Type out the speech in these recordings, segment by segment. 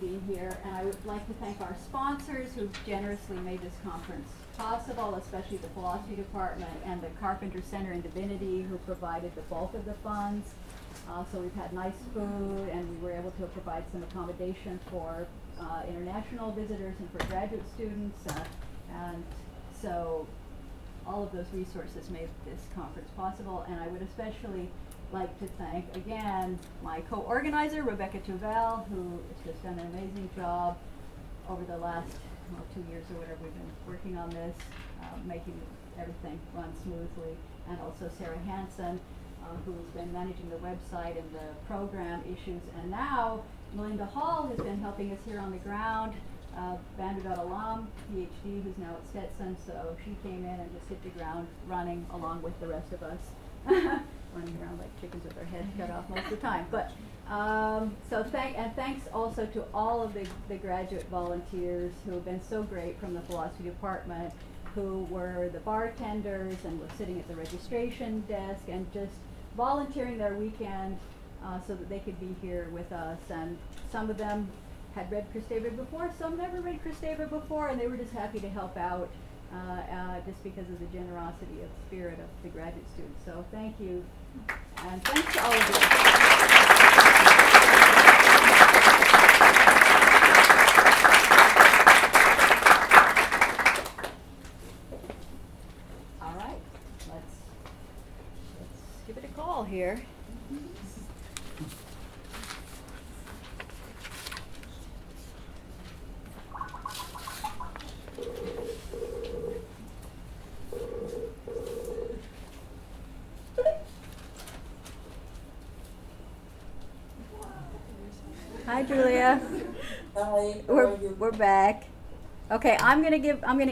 Being here, and I would like to thank our sponsors who generously made this conference possible, especially the Philosophy Department and the Carpenter Center in Divinity, who provided the bulk of the funds. So we've had nice food, and we were able to provide some accommodation for international visitors and for graduate students, and so all of those resources made this conference possible. And I would especially like to thank again my co-organizer Rebecca Tuvel, who has just done an amazing job over the last 2 years or whatever we've been working on this, making everything run smoothly, and also Sarah Hansen, who's been managing the website and the program issues, and now Melinda Hall has been helping us here on the ground, Vanderbilt alum, PhD, who's now at Stetson, so she came in and just hit the ground running along with the rest of us. Running around like chickens with their heads cut off most of the time. But so thanks also to all of the graduate volunteers who have been so great from the philosophy department, who were the bartenders and were sitting at the registration desk and just volunteering their weekend so that they could be here with us. And some of them had read Kristeva before, some never read Kristeva before, and they were just happy to help out just because of the generosity of spirit of the graduate students. So thank you, and thanks to all of you. All right, let's give it a call here. Hi, Julia. Hi. We're back. Okay, I'm gonna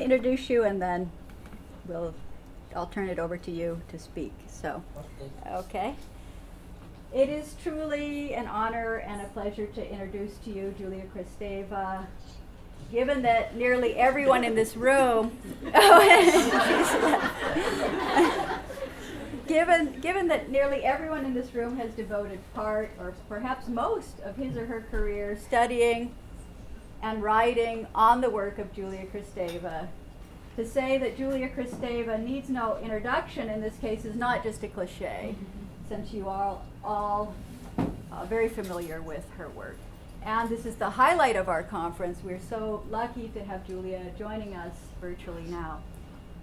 introduce you, and then I'll turn it over to you to speak. So, okay. It is truly an honor and a pleasure to introduce to you Julia Kristeva. Given that nearly everyone in this room, Given that nearly everyone in this room has devoted part, or perhaps most, of his or her career studying and writing on the work of Julia Kristeva, to say that Julia Kristeva needs no introduction in this case is not just a cliche, since you are all very familiar with her work. And this is the highlight of our conference. We're so lucky to have Julia joining us virtually now.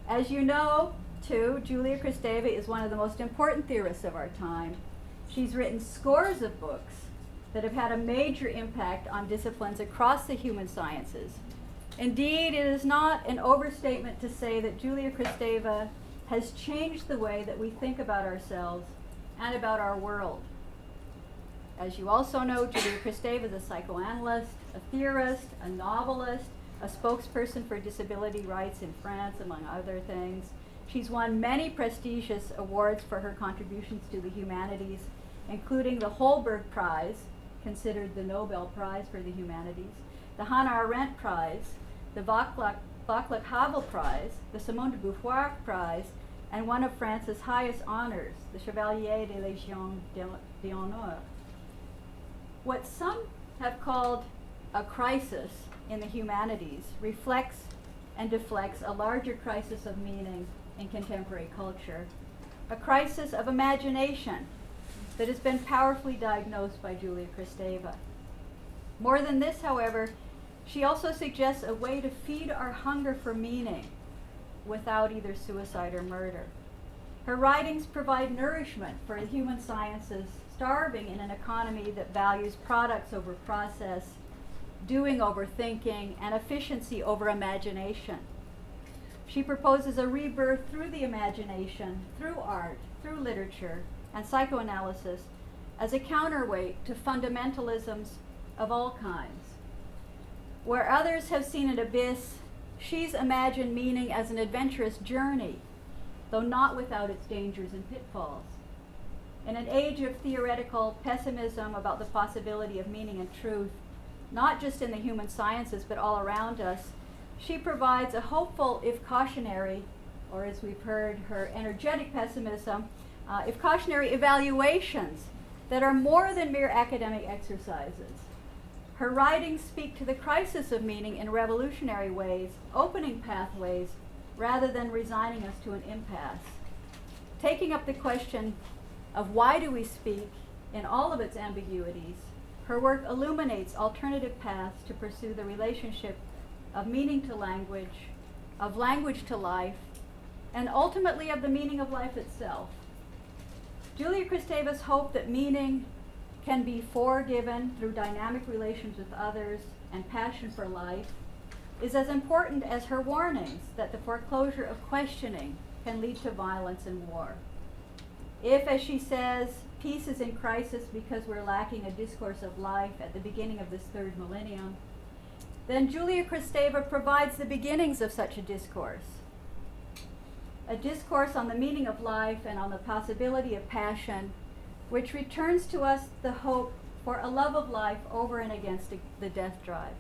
As you know, too, Julia Kristeva is one of the most important theorists of our time. She's written scores of books that have had a major impact on disciplines across the human sciences. Indeed, it is not an overstatement to say that Julia Kristeva has changed the way that we think about ourselves and about our world. As you also know, Julia Kristeva is a psychoanalyst, a theorist, a novelist, a spokesperson for disability rights in France, among other things. She's won many prestigious awards for her contributions to the humanities, including the Holberg Prize, considered the Nobel Prize for the humanities, the Hannah Arendt Prize, the Václav Havel Prize, the Simone de Beauvoir Prize, and one of France's highest honors, the Chevalier de Légion d'Honneur. What some have called a crisis in the humanities reflects and deflects a larger crisis of meaning in contemporary culture, a crisis of imagination that has been powerfully diagnosed by Julia Kristeva. More than this, however, she also suggests a way to feed our hunger for meaning without either suicide or murder. Her writings provide nourishment for the human sciences, starving in an economy that values products over process, doing over thinking, and efficiency over imagination. She proposes a rebirth through the imagination, through art, through literature, and psychoanalysis as a counterweight to fundamentalisms of all kinds. Where others have seen an abyss, she's imagined meaning as an adventurous journey, though not without its dangers and pitfalls. In an age of theoretical pessimism about the possibility of meaning and truth, not just in the human sciences but all around us, she provides a hopeful, if cautionary, or as we've heard, her energetic pessimism, if cautionary evaluations that are more than mere academic exercises. Her writings speak to the crisis of meaning in revolutionary ways, opening pathways rather than resigning us to an impasse. Taking up the question of why do we speak in all of its ambiguities, her work illuminates alternative paths to pursue the relationship of meaning to language, of language to life, and ultimately of the meaning of life itself. Julia Kristeva's hope that meaning can be forgiven through dynamic relations with others and passion for life is as important as her warnings that the foreclosure of questioning can lead to violence and war. If, as she says, peace is in crisis because we're lacking a discourse of life at the beginning of this third millennium, then Julia Kristeva provides the beginnings of such a discourse on the meaning of life and on the possibility of passion, which returns to us the hope for a love of life over and against the death drive.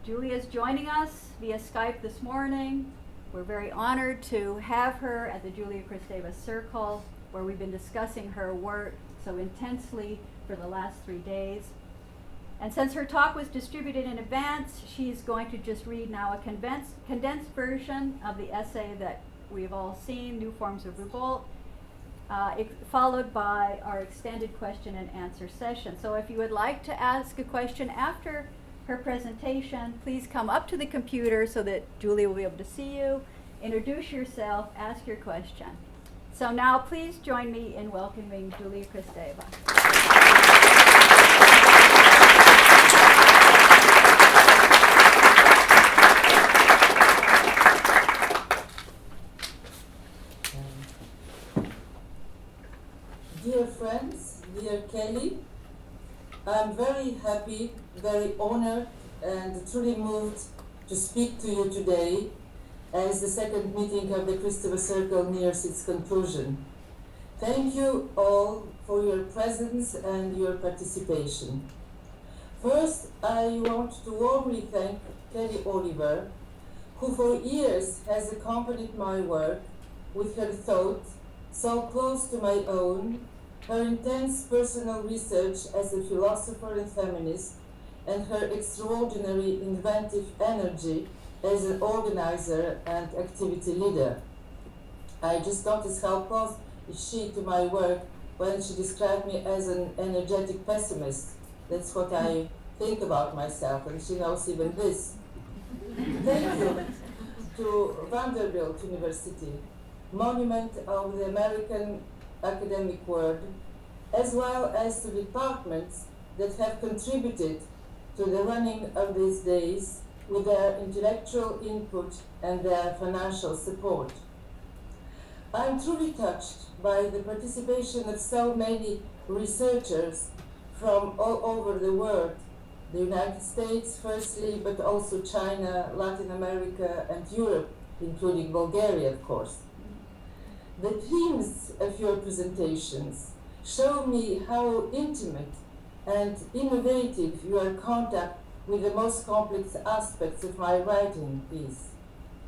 Julia is joining us via Skype this morning. We're very honored to have her at the Julia Kristeva Circle, where we've been discussing her work so intensely for the last 3 days. And since her talk was distributed in advance, she's going to just read now a condensed version of the essay that we've all seen, New Forms of Revolt, followed by our extended question and answer session. So if you would like to ask a question after her presentation, please come up to the computer so that Julia will be able to see you, introduce yourself, ask your question. So now please join me in welcoming Julia Kristeva. Dear friends, dear Kelly, I'm very happy, very honored, and truly moved to speak to you today as the second meeting of the Kristeva Circle nears its conclusion. Thank you all for your presence and your participation. First, I want to warmly thank Kelly Oliver, who for years has accompanied my work with her thought so close to my own, her intense personal research as a philosopher and feminist, and her extraordinary inventive energy as an organizer and activity leader. I just noticed how close is she to my work when she described me as an energetic pessimist. That's what I think about myself, and she knows even this. Thank you to Vanderbilt University, monument of the American academic world, as well as to departments that have contributed to the running of these days with their intellectual input and their financial support. I'm truly touched by the participation of so many researchers from all over the world, the United States firstly, but also China, Latin America, and Europe, including Bulgaria, of course. The themes of your presentations show me how intimate and innovative your contact with the most complex aspects of my writing is: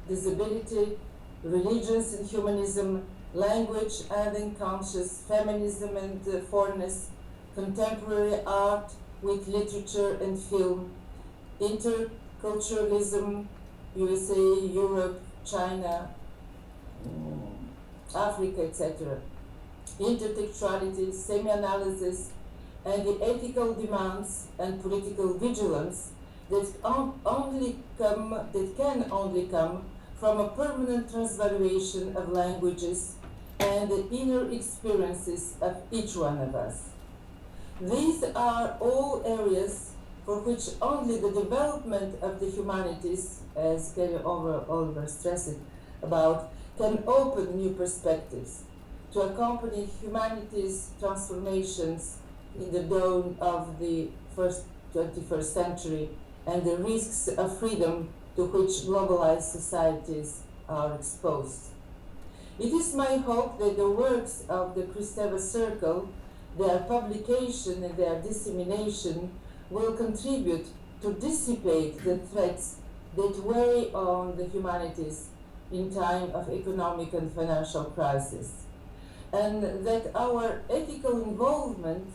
disability, religions and humanism, language and unconscious, feminism and foreignness, contemporary art with literature and film, interculturalism, USA, Europe, China, Africa, etc., intertextuality, semi-analysis, and the ethical demands and political vigilance that can only come from a permanent transvaluation of languages and the inner experiences of each one of us. These are all areas for which only the development of the humanities, as Kelly Oliver stressed about, can open new perspectives to accompany humanity's transformations in the dawn of the 21st century and the risks of freedom to which globalized societies are exposed. It is my hope that the works of the Kristeva Circle, their publication and their dissemination, will contribute to dissipate the threats that weigh on the humanities in time of economic and financial crisis, and that our ethical involvement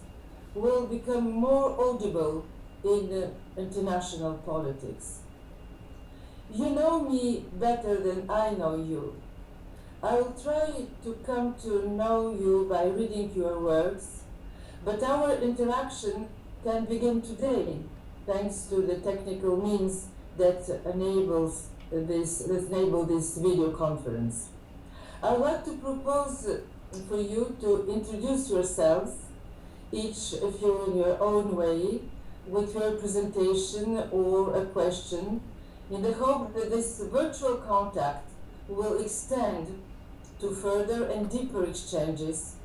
will become more audible in international politics. You know me better than I know you. I will try to come to know you by reading your works, but our interaction can begin today, thanks to the technical means that enable this video conference. I would like to propose for you to introduce yourselves, each of you in your own way, with your presentation or a question, in the hope that this virtual contact will extend to further and deeper exchanges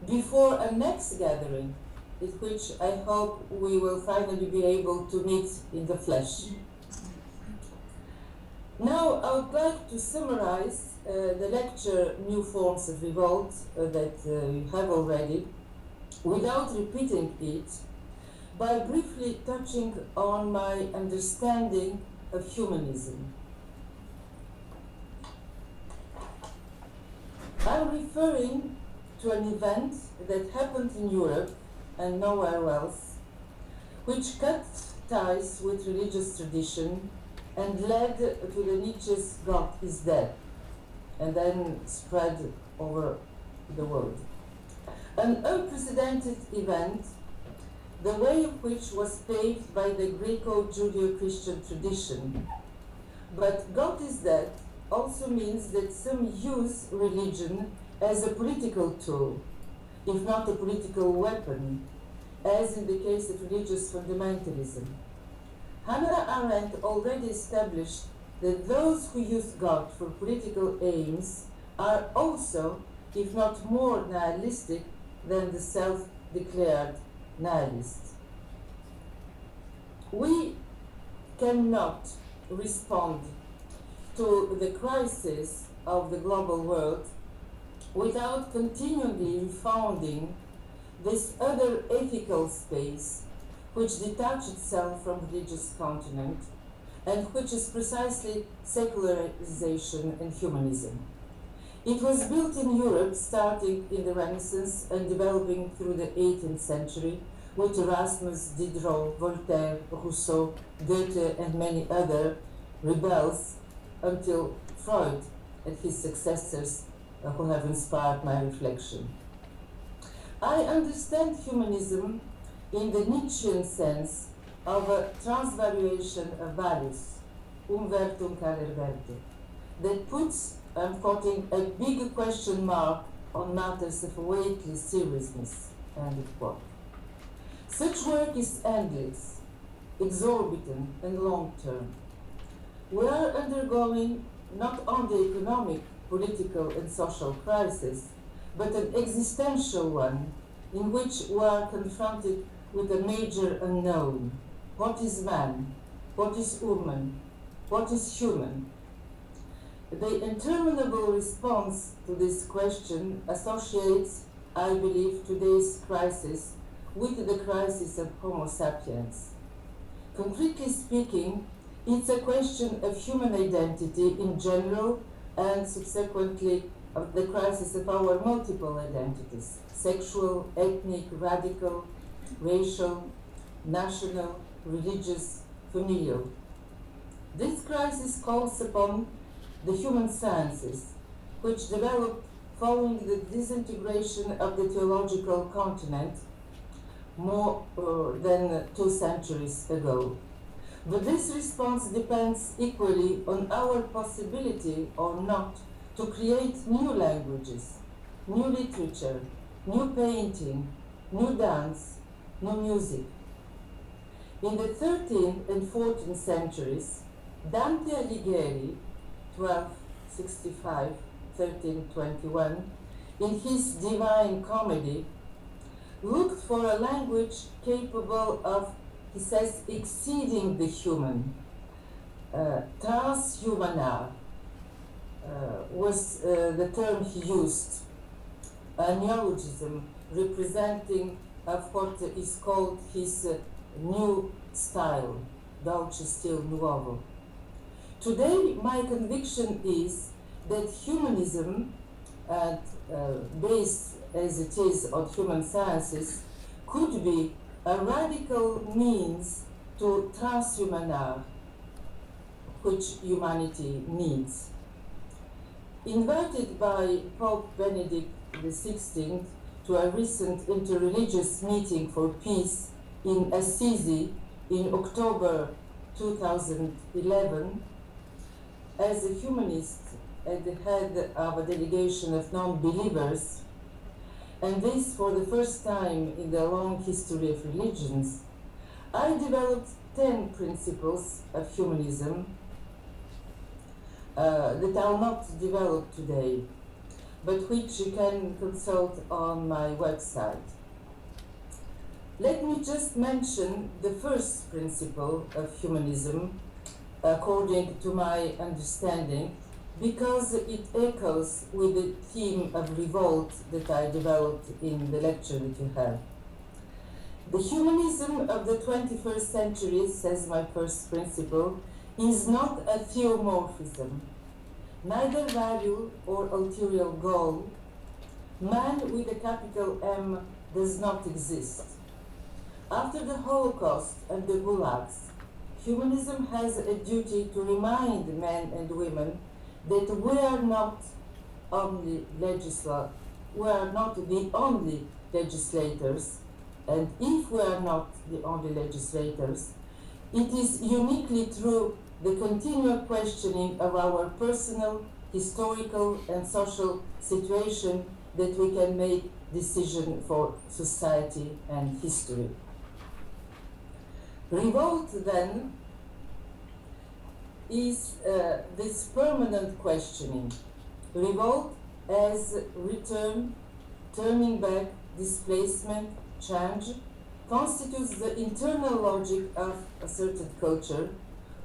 before a next gathering, in which I hope we will finally be able to meet in the flesh. Now I would like to summarize the lecture New Forms of Revolt that you have already, without repeating it, by briefly touching on my understanding of humanism. I'm referring to an event that happened in Europe and nowhere else, which cut ties with religious tradition and led to the Nietzsche's God is dead, and then spread over the world. An unprecedented event, the way of which was paved by the Greco-Judeo-Christian tradition. But God is dead also means that some use religion as a political tool, if not a political weapon, as in the case of religious fundamentalism. Hannah Arendt already established that those who use God for political aims are also, if not more nihilistic than the self-declared nihilists. We cannot respond to the crisis of the global world without continually founding this other ethical space which detached itself from religious continent and which is precisely secularization and humanism. It was built in Europe starting in the Renaissance and developing through the 18th century with Erasmus, Diderot, Voltaire, Rousseau, Goethe and many other rebels until Freud and his successors who have inspired my reflection. I understand humanism in the Nietzschean sense of a transvaluation of values, umvertum care verte, that puts, I'm quoting, a big question mark on matters of weightless seriousness, end of quote. Such work is endless, exorbitant, and long-term. We are undergoing not only economic, political, and social crisis, but an existential one in which we are confronted with a major unknown. What is man? What is woman? What is human? The interminable response to this question associates, I believe, today's crisis with the crisis of Homo sapiens. Concretely speaking, it's a question of human identity in general and subsequently of the crisis of our multiple identities, sexual, ethnic, radical, racial, national, religious, familial. This crisis calls upon the human sciences, which developed following the disintegration of the theological continent more than 2 centuries ago. But this response depends equally on our possibility or not to create new languages, new literature, new painting, new dance, new music. In the 13th and 14th centuries, Dante Alighieri, 1265, 1321, in his Divine Comedy, looked for a language capable of, he says, exceeding the human. Transhumanar was the term he used, a neologism representing of what is called his new style, dolce stil nuovo. Today, my conviction is that humanism, based as it is on human sciences, could be a radical means to transhuman art, which humanity needs. Invited by Pope Benedict XVI to a recent interreligious meeting for peace in Assisi in October 2011, as a humanist at the head of a delegation of non-believers, and this for the first time in the long history of religions, I developed 10 principles of humanism that I'll not develop today, but which you can consult on my website. Let me just mention the first principle of humanism, according to my understanding, because it echoes with the theme of revolt that I developed in the lecture that you have. The humanism of the 21st century, says my first principle, is not a theomorphism, neither value or ulterior goal. Man with a capital M does not exist. After the Holocaust and the gulags, humanism has a duty to remind men and women that we are not the only legislators, and if we are not the only legislators, it is uniquely through the continual questioning of our personal, historical, and social situation that we can make decisions for society and history. Revolt, then, is this permanent questioning. Revolt as return, turning back, displacement, change, constitutes the internal logic of a certain culture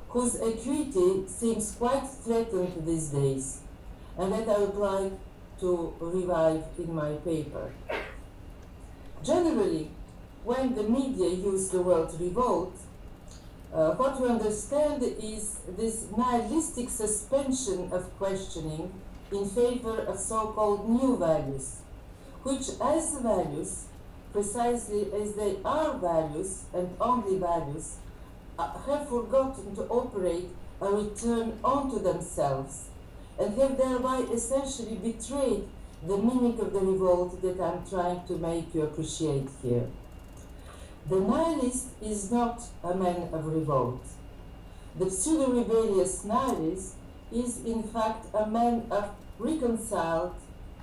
whose acuity seems quite threatened these days, and that I would like to revive in my paper. Generally, when the media use the word revolt, what we understand is this nihilistic suspension of questioning in favor of so-called new values, which as values, precisely as they are values and only values, have forgotten to operate a return onto themselves and have thereby essentially betrayed the meaning of the revolt that I'm trying to make you appreciate here. The nihilist is not a man of revolt. The pseudo-rebellious nihilist is in fact a man of reconciled,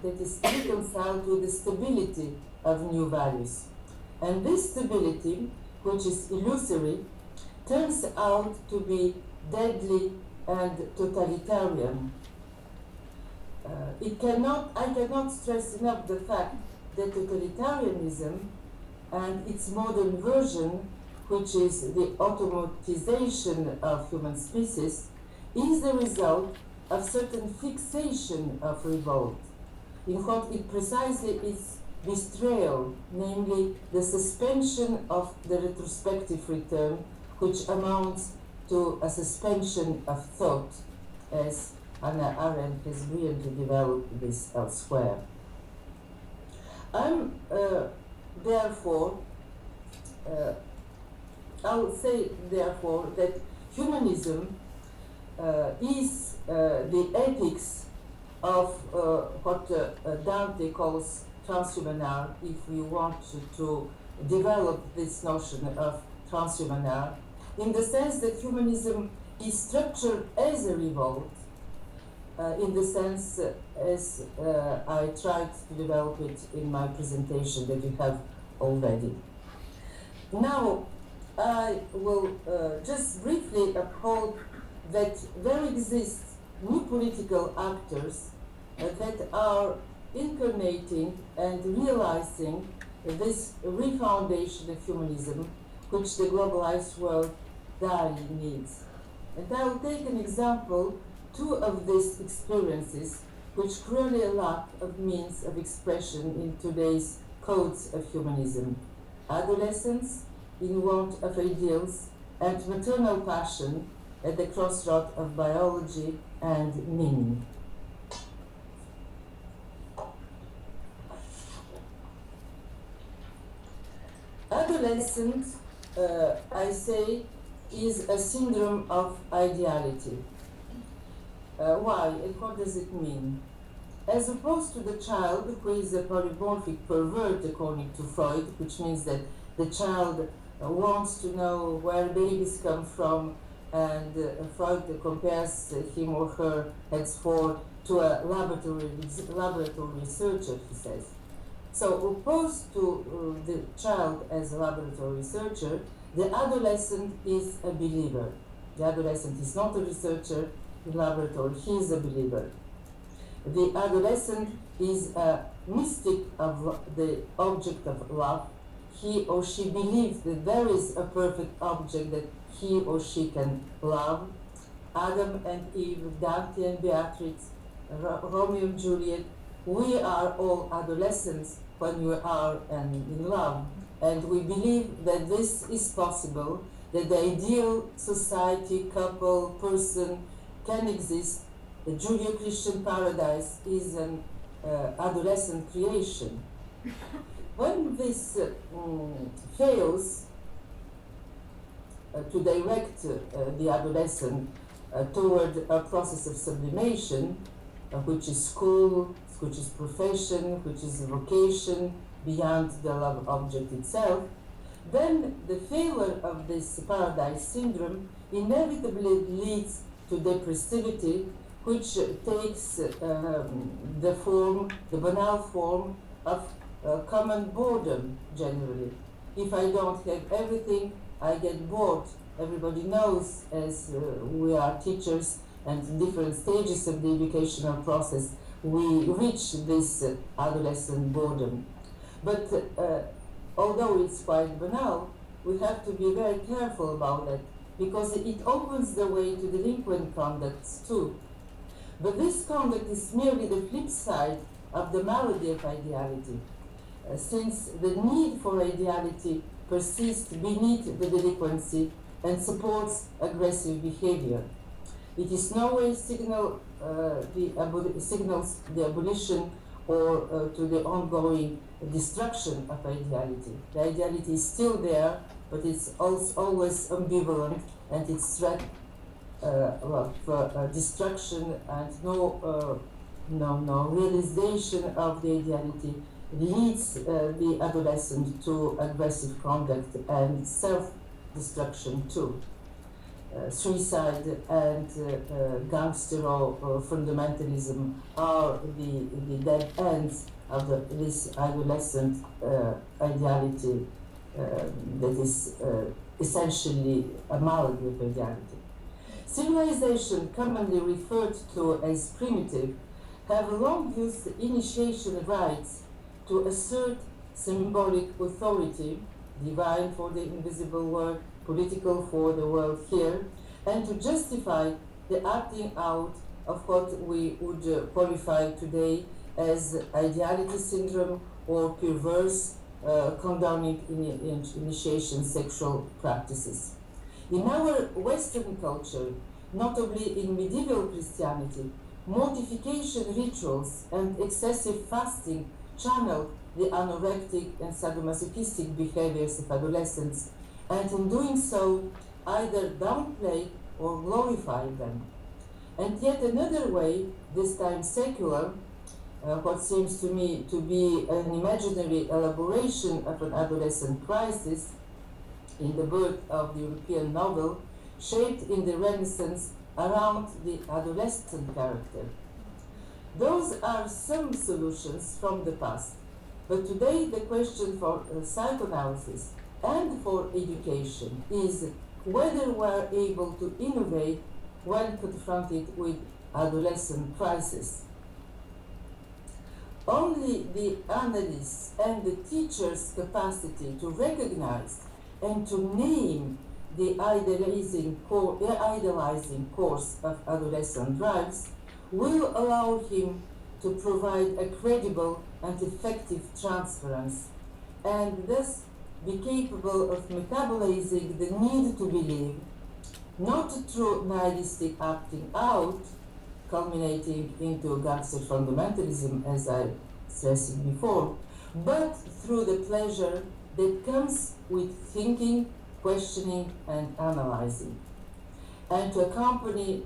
that is reconciled with the stability of new values. And this stability, which is illusory, turns out to be deadly and totalitarian. I cannot stress enough the fact that totalitarianism and its modern version, which is the automatization of human species, is the result of certain fixation of revolt, in what it precisely is betrayal, namely the suspension of the retrospective return, which amounts to a suspension of thought, as Hannah Arendt has brilliantly developed this elsewhere. I'll say therefore that humanism is the ethics of what Dante calls transhuman art, if we want to develop this notion of transhuman art, in the sense that humanism is structured as a revolt, in the sense as I tried to develop it in my presentation that you have already. Now, I will just briefly uphold that there exist new political actors that are incarnating and realizing this refoundation of humanism, which the globalized world direly needs. And I will take an example, two of these experiences, which cruelly lack of means of expression in today's codes of humanism: adolescence in want of ideals, and maternal passion at the crossroad of biology and meaning. Adolescent, I say, is a syndrome of ideality. Why and what does it mean? As opposed to the child who is a polymorphic pervert according to Freud, which means that the child wants to know where babies come from, and Freud compares him or her henceforth to a laboratory researcher, he says. So opposed to the child as a laboratory researcher, the adolescent is a believer. The adolescent is not a researcher in laboratory, he is a believer. The adolescent is a mystic of the object of love. He or she believes that there is a perfect object that he or she can love. Adam and Eve, Dante and Beatrix, Romeo and Juliet, we are all adolescents when we are in love. And we believe that this is possible, that the ideal society, couple, person can exist. The Judeo-Christian paradise is an adolescent creation. When this fails to direct the adolescent toward a process of sublimation, which is school, which is profession, which is vocation, beyond the love object itself, then the failure of this paradise syndrome inevitably leads to depressivity, which takes the banal form of common boredom generally. If I don't have everything, I get bored. Everybody knows, as we are teachers and in different stages of the educational process, we reach this adolescent boredom. But although it's quite banal, we have to be very careful about that, because it opens the way to delinquent conducts too. But this conduct is merely the flip side of the malady of ideality, since the need for ideality persists beneath the delinquency and supports aggressive behavior. It is no way signals the abolition or to the ongoing destruction of ideality. The ideality is still there, but it's also always ambivalent, and its threat of destruction and no realization of the ideality leads the adolescent to aggressive conduct and self-destruction too. Suicide and gangster or fundamentalism are the dead ends of this adolescent ideality that is essentially a malady of ideality. Civilization, commonly referred to as primitive, have long used initiation rites to assert symbolic authority, divine for the invisible world, political for the world here, and to justify the acting out of what we would qualify today as ideality syndrome or perverse condoning initiation sexual practices. In our Western culture, notably in medieval Christianity, mortification rituals and excessive fasting channel the anorectic and sadomasochistic behaviors of adolescents, and in doing so, either downplay or glorify them. And yet another way, this time secular, what seems to me to be an imaginary elaboration of an adolescent crisis in the birth of the European novel, shaped in the Renaissance around the adolescent character. Those are some solutions from the past, but today the question for psychoanalysis and for education is whether we are able to innovate when confronted with adolescent crisis. Only the analyst's and the teacher's capacity to recognize and to name the idealizing course of adolescent drives will allow him to provide a credible and effective transference, and thus be capable of metabolizing the need to believe, not through nihilistic acting out, culminating into gangster fundamentalism, as I stressed before, but through the pleasure that comes with thinking questioning and analyzing, and to accompany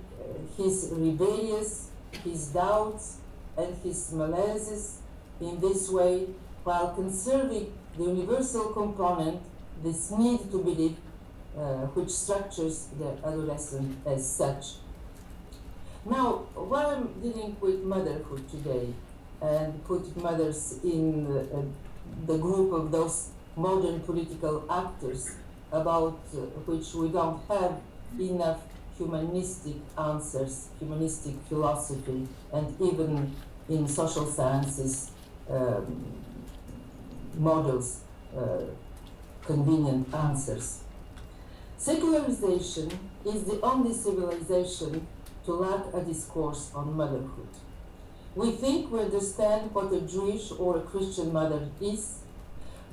his rebellious, his doubts, and his malaises in this way, while conserving the universal component, this need to believe, which structures the adolescent as such. Now, while I'm dealing with motherhood today and put mothers in the group of those modern political actors about which we don't have enough humanistic answers, humanistic philosophy, and even in social sciences models, convenient answers. Secularization is the only civilization to lack a discourse on motherhood. We think we understand what a Jewish or a Christian mother is,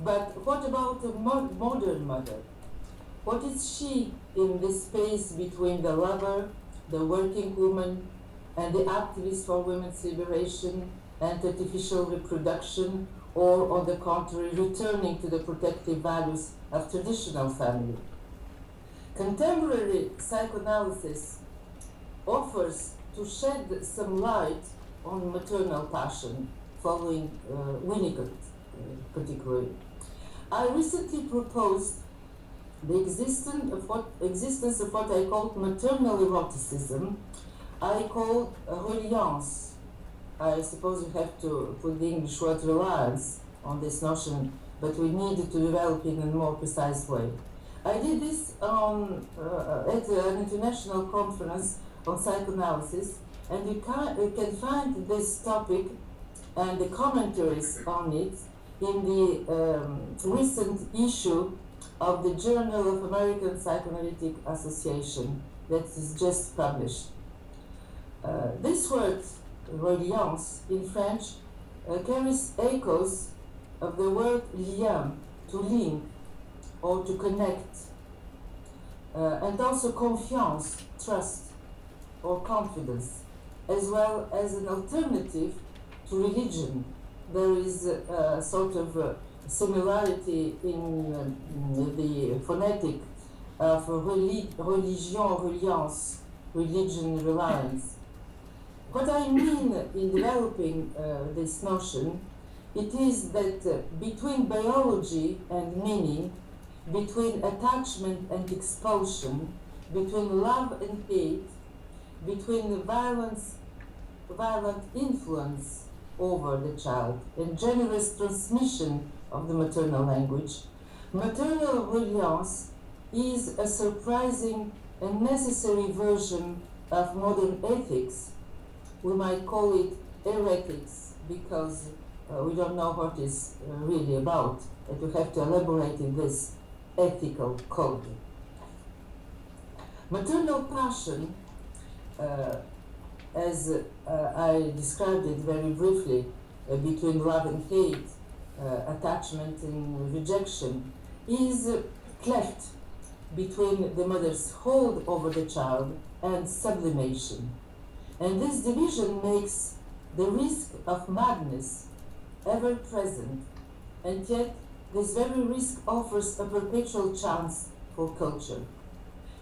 but what about a modern mother? What is she in the space between the lover, the working woman, and the activist for women's liberation and artificial reproduction, or on the contrary, returning to the protective values of traditional family? Contemporary psychoanalysis offers to shed some light on maternal passion, following Winnicott particularly. I recently proposed the existence of what I call maternal eroticism. I call reliance. I suppose you have to put the English word reliance on this notion, but we need to develop it in a more precise way. I did this at an international conference on psychoanalysis, and you can find this topic and the commentaries on it in the recent issue of the Journal of American Psychoanalytic Association that is just published. This word, reliance, in French, carries echoes of the word lien, to link or to connect, and also confiance, trust or confidence, as well as an alternative to religion. There is a sort of similarity in the phonetic of religion, reliance, religion, reliance. What I mean in developing this notion, it is that between biology and meaning, between attachment and expulsion, between love and hate, between violent influence over the child and generous transmission of the maternal language, maternal reliance is a surprising and necessary version of modern ethics. We might call it heretics because we don't know what it's really about, and we have to elaborate in this ethical code. Maternal passion, as I described it very briefly, between love and hate, attachment and rejection, is cleft between the mother's hold over the child and sublimation. And this division makes the risk of madness ever present, and yet this very risk offers a perpetual chance for culture.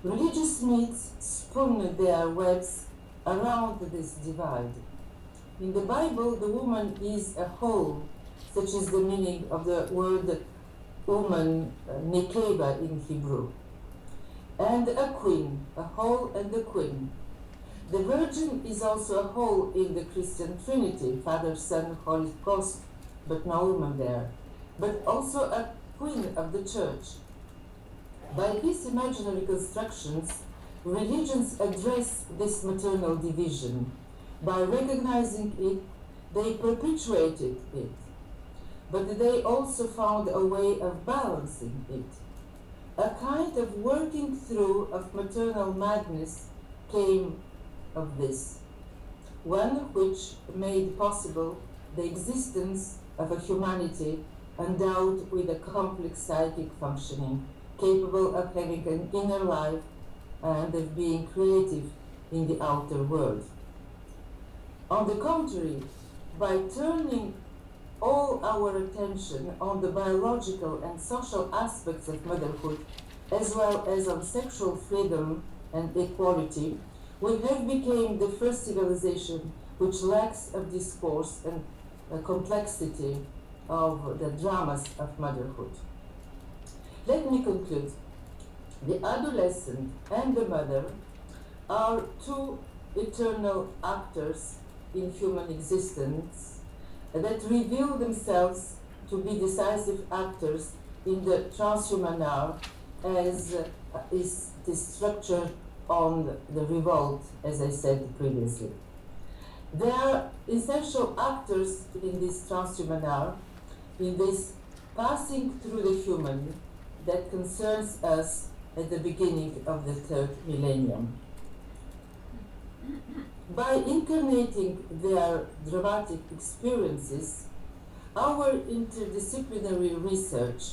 Religious myths spun their webs around this divide. In the Bible, the woman is a whole, such is the meaning of the word woman, nekeba in Hebrew, and a queen, a whole and a queen. The Virgin is also a whole in the Christian Trinity, Father, Son, Holy Ghost, but no woman there, but also a queen of the Church. By these imaginary constructions, religions address this maternal division. By recognizing it, they perpetuated it, but they also found a way of balancing it. A kind of working through of maternal madness came of this, one which made possible the existence of a humanity endowed with a complex psychic functioning, capable of having an inner life and of being creative in the outer world. On the contrary, by turning all our attention on the biological and social aspects of motherhood, as well as on sexual freedom and equality, we have become the first civilization which lacks of discourse and complexity of the dramas of motherhood. Let me conclude. The adolescent and the mother are two eternal actors in human existence that reveal themselves to be decisive actors in the transhuman hour, as is structured on the Revolt, as I said previously. They are essential actors in this transhuman hour, in this passing through the human that concerns us at the beginning of the third millennium. By incarnating their dramatic experiences, our interdisciplinary research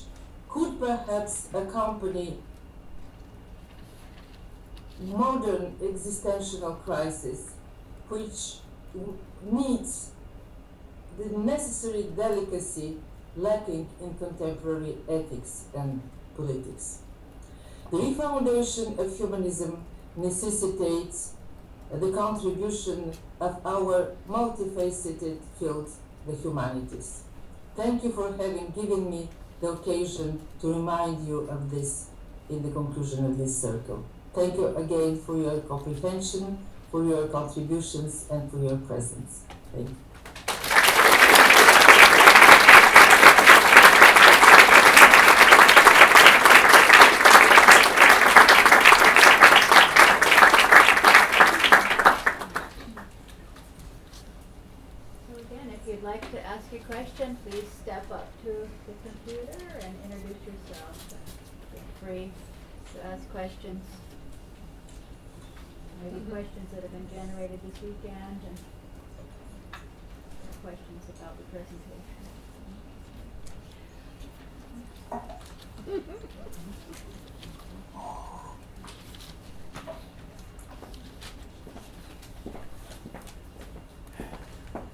could perhaps accompany modern existential crisis, which needs the necessary delicacy lacking in contemporary ethics and politics. The refoundation of humanism necessitates the contribution of our multifaceted field, the humanities. Thank you for having given me the occasion to remind you of this in the conclusion of this circle. Thank you again for your comprehension, for your contributions, and for your presence. Thank you. Like to ask a question, please step up to the computer and introduce yourself. Feel free to ask questions. Maybe questions that have been generated this weekend and questions about the presentation.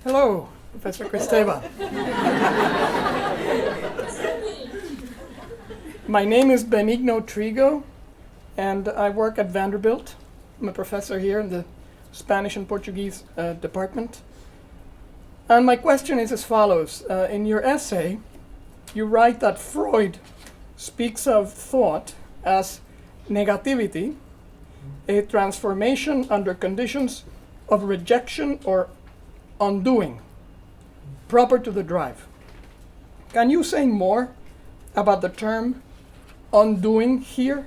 Hello, Professor Kristeva. My name is Benigno Trigo, and I work at Vanderbilt. I'm a professor here in the Spanish and Portuguese department. And my question is as follows. In your essay, you write that Freud speaks of thought as negativity, a transformation under conditions of rejection or undoing, proper to the drive. Can you say more about the term undoing here,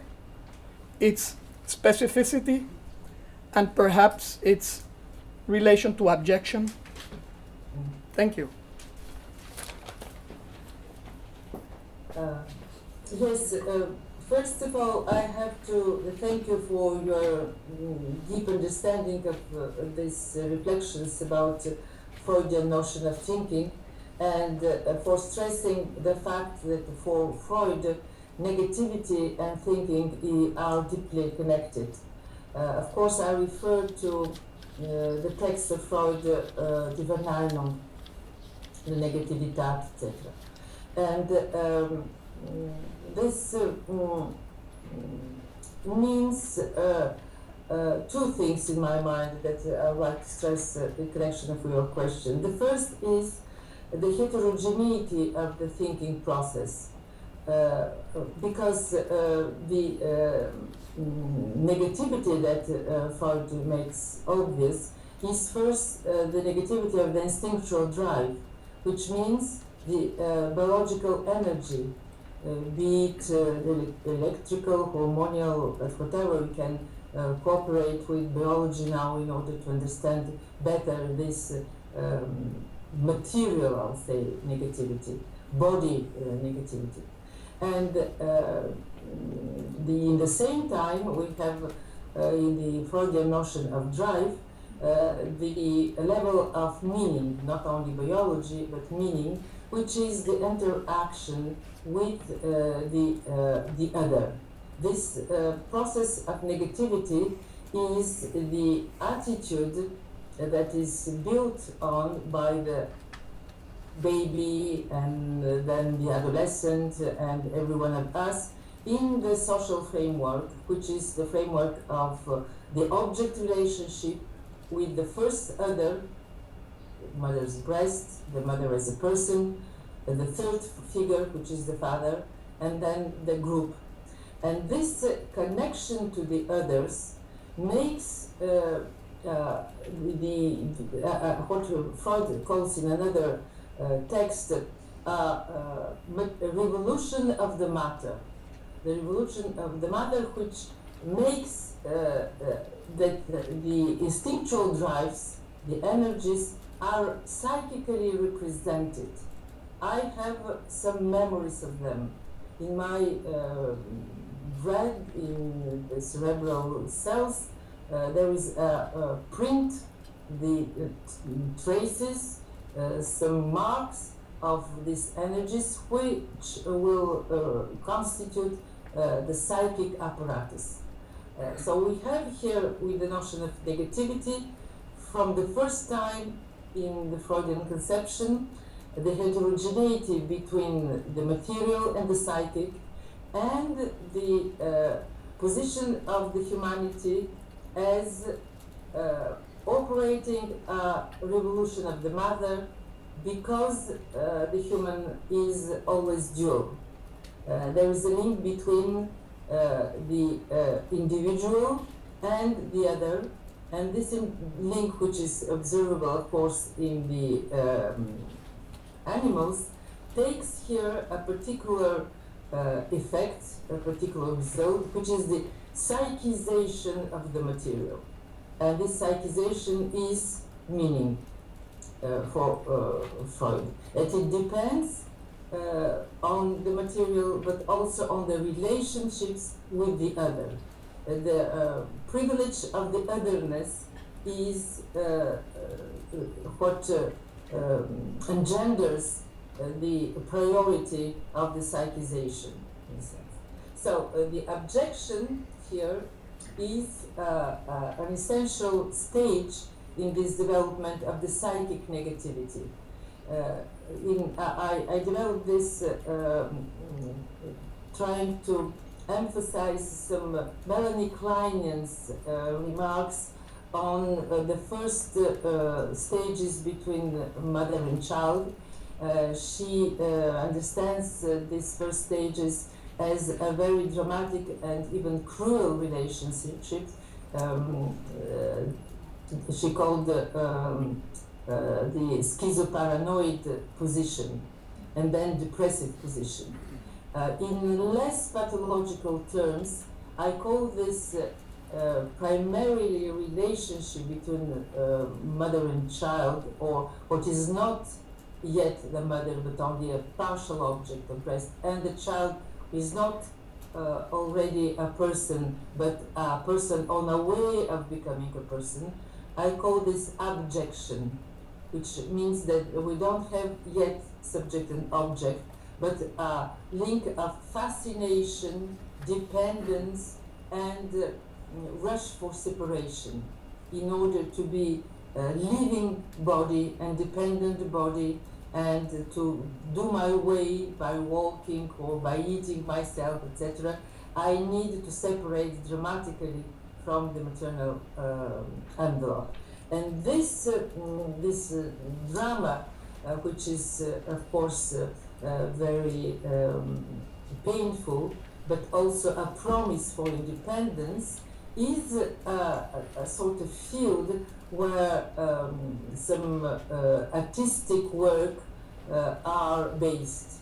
its specificity, and perhaps its relation to abjection? Thank you. Yes, first of all, I have to thank you for your deep understanding of these reflections about Freudian notion of thinking, and for stressing the fact that for Freud, negativity and thinking are deeply connected. Of course, I refer to the text of Freud, Die Verneinung, the Negativitat, etc. And this means two things in my mind that I would like to stress in connection with your question. The first is the heterogeneity of the thinking process, because the negativity that Freud makes obvious is first the negativity of the instinctual drive, which means the biological energy, be it electrical, hormonal, whatever. We can cooperate with biology now in order to understand better this material, I'll say, negativity, body negativity. And in the same time, we have in the Freudian notion of drive, the level of meaning, not only biology, but meaning, which is the interaction with the other. This process of negativity is the attitude that is built on by the baby and then the adolescent and every one of us in the social framework, which is the framework of the object relationship with the first other, the mother's breast, the mother as a person, the third figure, which is the father, and then the group. And this connection to the others makes what Freud calls in another text a revolution of the matter. The revolution of the matter, which makes that the instinctual drives, the energies, are psychically represented. I have some memories of them. In my brain, in the cerebral cells, there is a print, the traces, some marks of these energies, which will constitute the psychic apparatus. So we have here, with the notion of negativity, from the first time in the Freudian conception, the heterogeneity between the material and the psychic, and the position of the humanity as operating a revolution of the matter, because the human is always dual. There is a link between the individual and the other, and this link, which is observable, of course, in the animals, takes here a particular effect, a particular result, which is the psychization of the material. And this psychization is meaning for Freud. And it depends on the material, but also on the relationships with the other. The privilege of the otherness is what engenders the priority of the psychization, in a sense. So the objection here is an essential stage in this development of the psychic negativity. I developed this trying to emphasize some Melanie Kleinen's remarks on the first stages between mother and child. She understands these first stages as a very dramatic and even cruel relationship. She called the schizoparanoid position, and then depressive position. In less pathological terms, I call this primarily a relationship between mother and child, or what is not yet the mother, but only a partial object of breast, and the child is not already a person, but a person on a way of becoming a person. I call this abjection, which means that we don't have yet subject and object, but a link of fascination, dependence, and rush for separation in order to be a living body and dependent body, and to do my way by walking or by eating myself, etc. I need to separate dramatically from the maternal envelope. And this drama, which is of course very painful, but also a promise for independence, is a sort of field where some artistic work are based.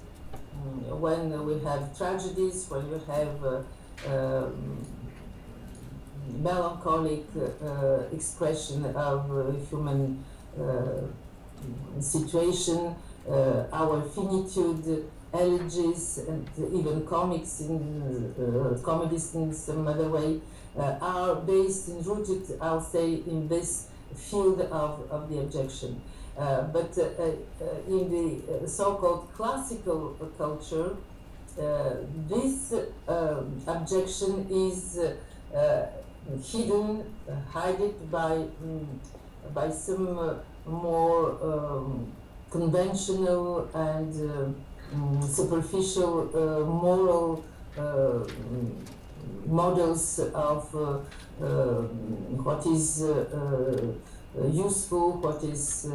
When we have tragedies, when we have melancholic expression of human situation, our finitude, elegies, and even comics in comedies in some other way are based and rooted, I'll say, in this field of the objection. But in the so-called classical culture, this objection is hidden, hidden by some more conventional and superficial moral models of what is useful, what is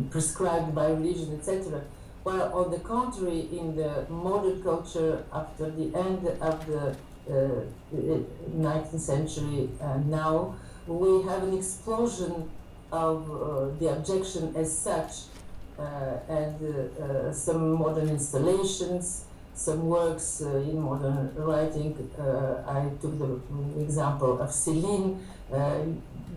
prescribed by religion, etc. While on the contrary, in the modern culture after the end of the 19th century and now, we have an explosion of the objection as such, and some modern installations, some works in modern writing. I took the example of Céline,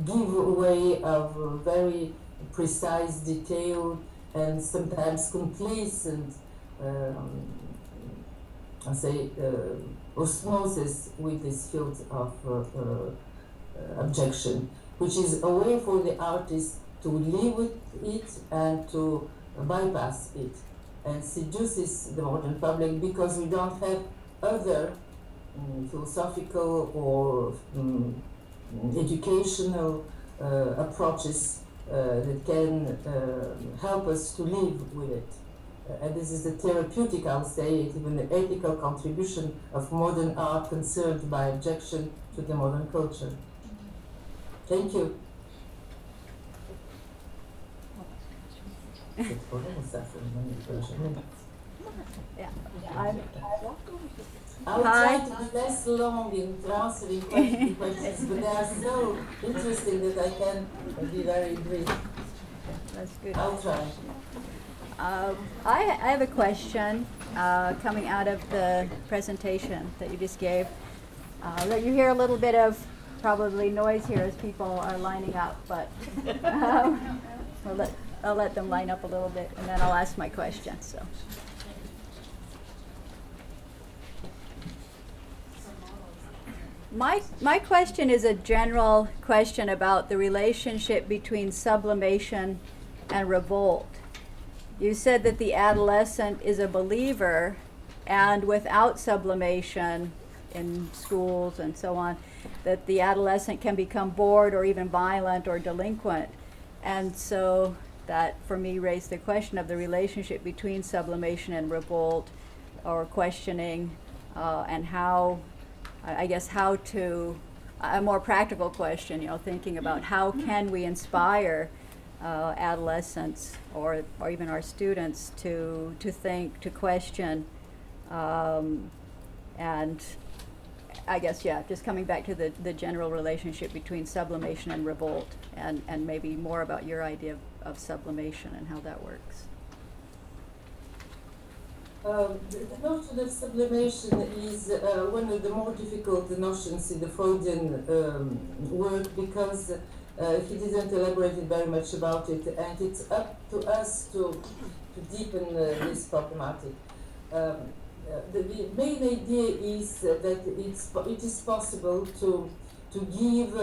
give way of very precise, detailed, and sometimes complacent, I say, osmosis with this field of objection, which is a way for the artist to live with it and to bypass it, and seduces the modern public because we don't have other philosophical or educational approaches that can help us to live with it. And this is the therapeutic, I'll say, even the ethical contribution of modern art concerned by objection to the modern culture. Thank you. Yeah. I will try to be less long in answering questions, but they are so interesting that I can be very brief. That's good. I'll try. I have a question coming out of the presentation that you just gave. You hear a little bit of probably noise here as people are lining up, but I'll let them line up a little bit, and then I'll ask my question. So. My question is a general question about the relationship between sublimation and revolt. You said that the adolescent is a believer, and without sublimation in schools and so on, that the adolescent can become bored or even violent or delinquent. And so that, for me, raised the question of the relationship between sublimation and revolt, or questioning, and how, I guess, how to, a more practical question, thinking about how can we inspire adolescents or even our students to think, to question, and I guess, just coming back to the general relationship between sublimation and revolt, and maybe more about your idea of sublimation and how that works. The notion of sublimation is one of the more difficult notions in the Freudian work, because he didn't elaborate very much about it, and it's up to us to deepen this problematic. The main idea is that it is possible to give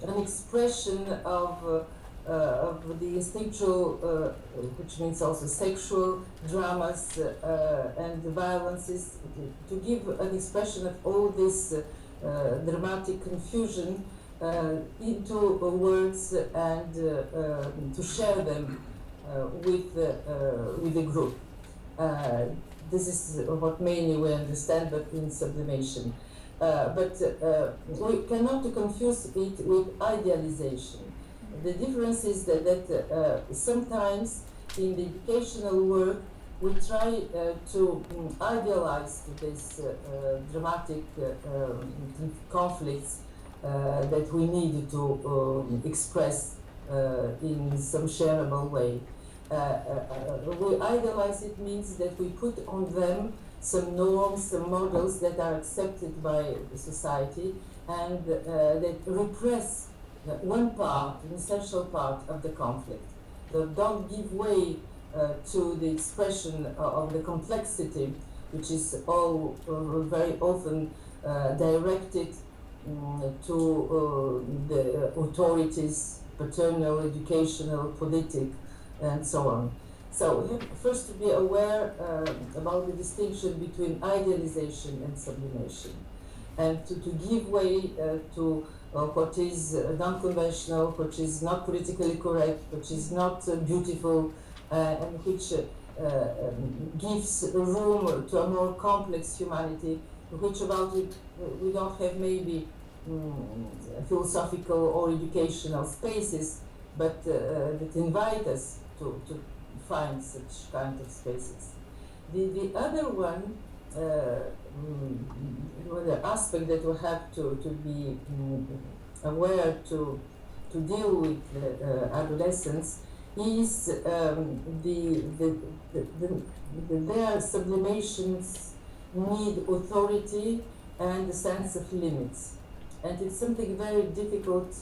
an expression of the instinctual, which means also sexual dramas and violences, to give an expression of all this dramatic confusion into words, and to share them with the group. This is what mainly we understand, but in sublimation. But we cannot confuse it with idealization. The difference is that sometimes in the educational work we try to idealize this dramatic conflicts that we need to express in some shareable way. We idealize it means that we put on them some norms, some models that are accepted by society, and that repress one part, an essential part of the conflict. That don't give way to the expression of the complexity, which is all very often directed to the authorities, paternal, educational, politic, and so on. So we have first to be aware about the distinction between idealization and sublimation, and to give way to what is non-conventional, which is not politically correct, which is not beautiful, and which gives room to a more complex humanity, which about it we don't have maybe philosophical or educational spaces, but that invite us to find such kind of spaces. The other one, the aspect that we have to be aware to deal with adolescents is their sublimations need authority and a sense of limits, and it's something very difficult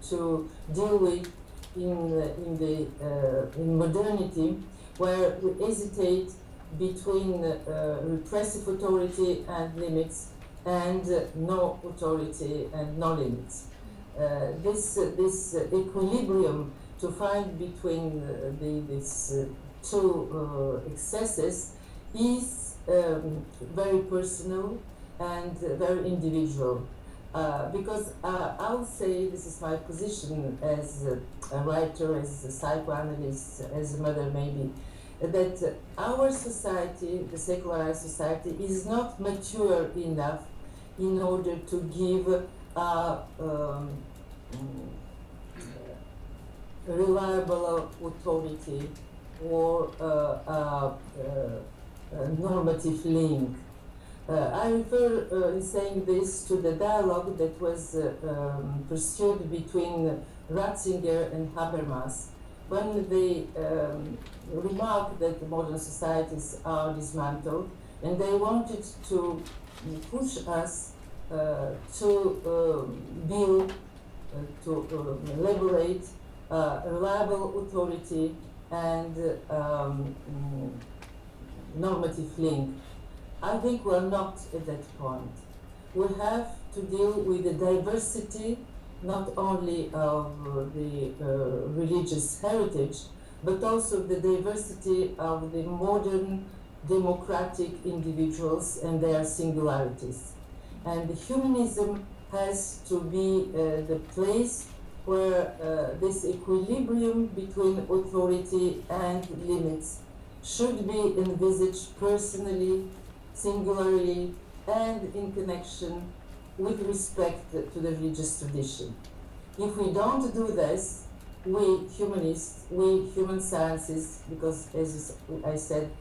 to deal with in modernity, where we hesitate between repressive authority and limits and no authority and no limits. This equilibrium to find between these two excesses is very personal and very individual. Because I'll say, this is my position as a writer, as a psychoanalyst, as a mother maybe, that our society, the secularized society, is not mature enough in order to give reliable authority or normative link. I refer in saying this to the dialogue that was pursued between Ratzinger and Habermas, when they remarked that the modern societies are dismantled, and they wanted to push us to build, to elaborate reliable authority and normative link. I think we're not at that point. We have to deal with the diversity not only of the religious heritage, but also the diversity of the modern democratic individuals and their singularities. And humanism has to be the place where this equilibrium between authority and limits should be envisaged personally, singularly, and in connection with respect to the religious tradition. If we don't do this, we humanists, we human sciences, because as I said,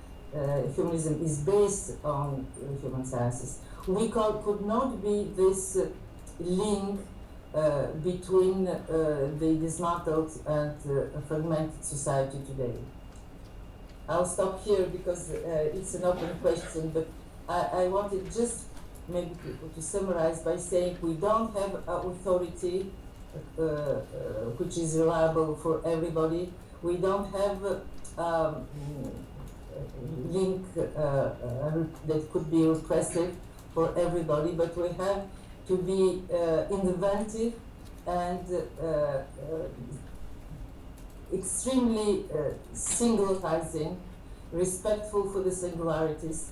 humanism is based on human sciences, we could not be this link between the dismantled and fragmented society today. I'll stop here because it's an open question, but I wanted just maybe to summarize by saying we don't have authority which is reliable for everybody. We don't have link that could be repressive for everybody, but we have to be inventive and extremely singularizing, respectful for the singularities,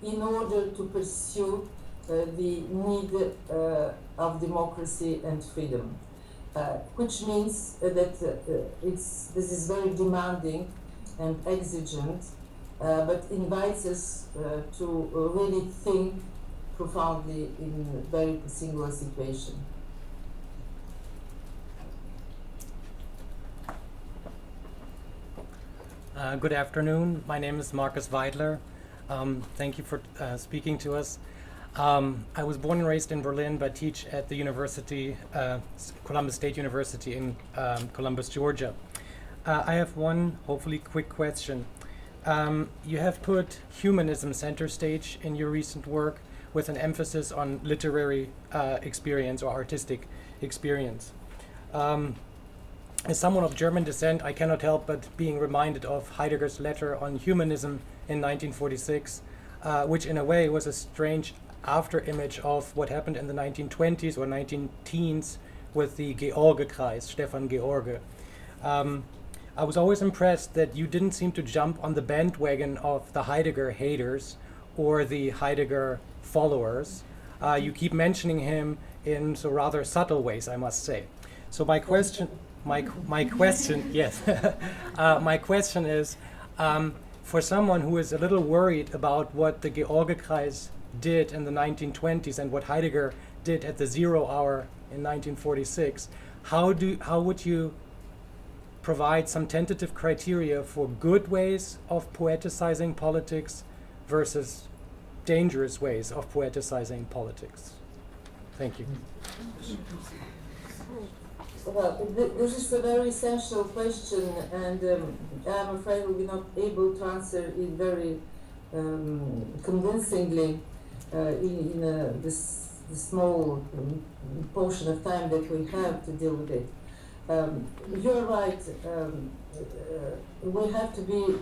in order to pursue the need of democracy and freedom, which means that this is very demanding and exigent, but invites us to really think profoundly in a very singular situation. Good afternoon. My name is Marcus Weidler. Thank you for speaking to us. I was born and raised in Berlin, but teach at the university, Columbus State University in Columbus, Georgia. I have one hopefully quick question. You have put humanism center stage in your recent work with an emphasis on literary experience or artistic experience. As someone of German descent, I cannot help but being reminded of Heidegger's letter on humanism in 1946, which in a way was a strange after-image of what happened in the 1920s or 19-teens with the George-Kreis, Stefan George. I was always impressed that you didn't seem to jump on the bandwagon of the Heidegger haters or the Heidegger followers. You keep mentioning him in so rather subtle ways, I must say. So my question, yes, my question is, for someone who is a little worried about what the Georgekreis did in the 1920s and what Heidegger did at the 0 hour in 1946, how would you provide some tentative criteria for good ways of poeticizing politics versus dangerous ways of poeticizing politics? Thank you. Well, this is a very essential question, and I'm afraid we'll be not able to answer it very convincingly in this small portion of time that we have to deal with it. You're right. We have to be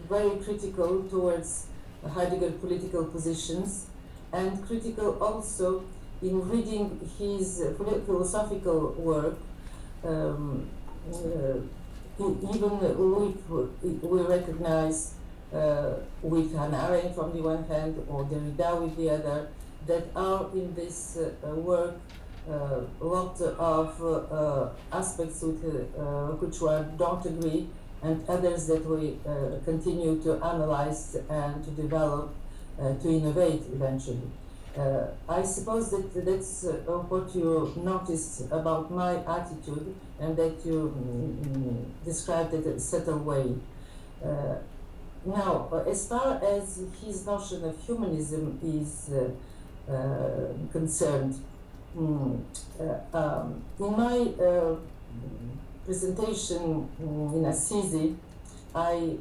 very critical towards Heidegger political positions, and critical also in reading his philosophical work. Even we recognize with Hannah Arendt on the one hand or Derrida with the other, that are in this work a lot of aspects with which we don't agree, and others that we continue to analyze and to develop, to innovate eventually. I suppose that that's what you noticed about my attitude, and that you described it in a subtle way. Now, as far as his notion of humanism is concerned, in my presentation in Assisi, I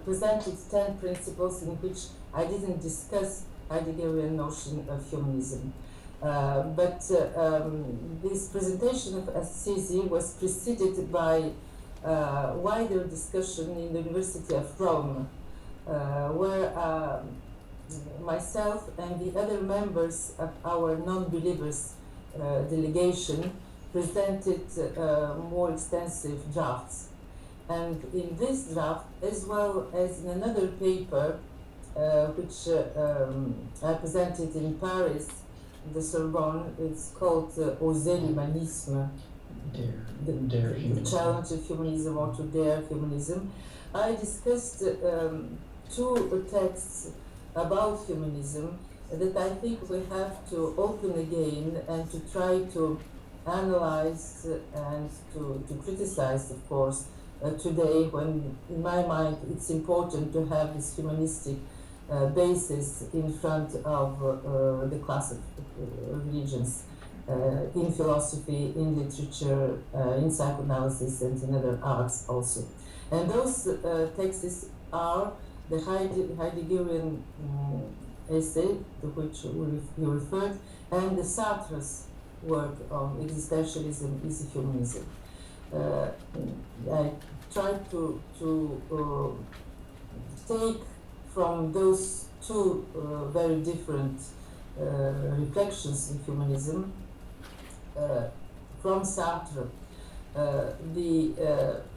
presented 10 principles in which I didn't discuss Heideggerian notion of humanism. But this presentation of Assisi was preceded by wider discussion in the University of Rome, where myself and the other members of our non-believers delegation presented more extensive drafts. And in this draft, as well as in another paper, which I presented in Paris, the Sorbonne, it's called Oser l'humanisme, the challenge of humanism, or to dare humanism. I discussed two texts about humanism that I think we have to open again and to try to analyze and to criticize, of course, today, when in my mind it's important to have this humanistic basis in front of the classic religions, in philosophy, in literature, in psychoanalysis, and in other arts also. And those texts are the Heideggerian essay to which you referred, and the Sartre's work on existentialism is humanism. I tried to take from those two very different reflections in humanism, from Sartre, the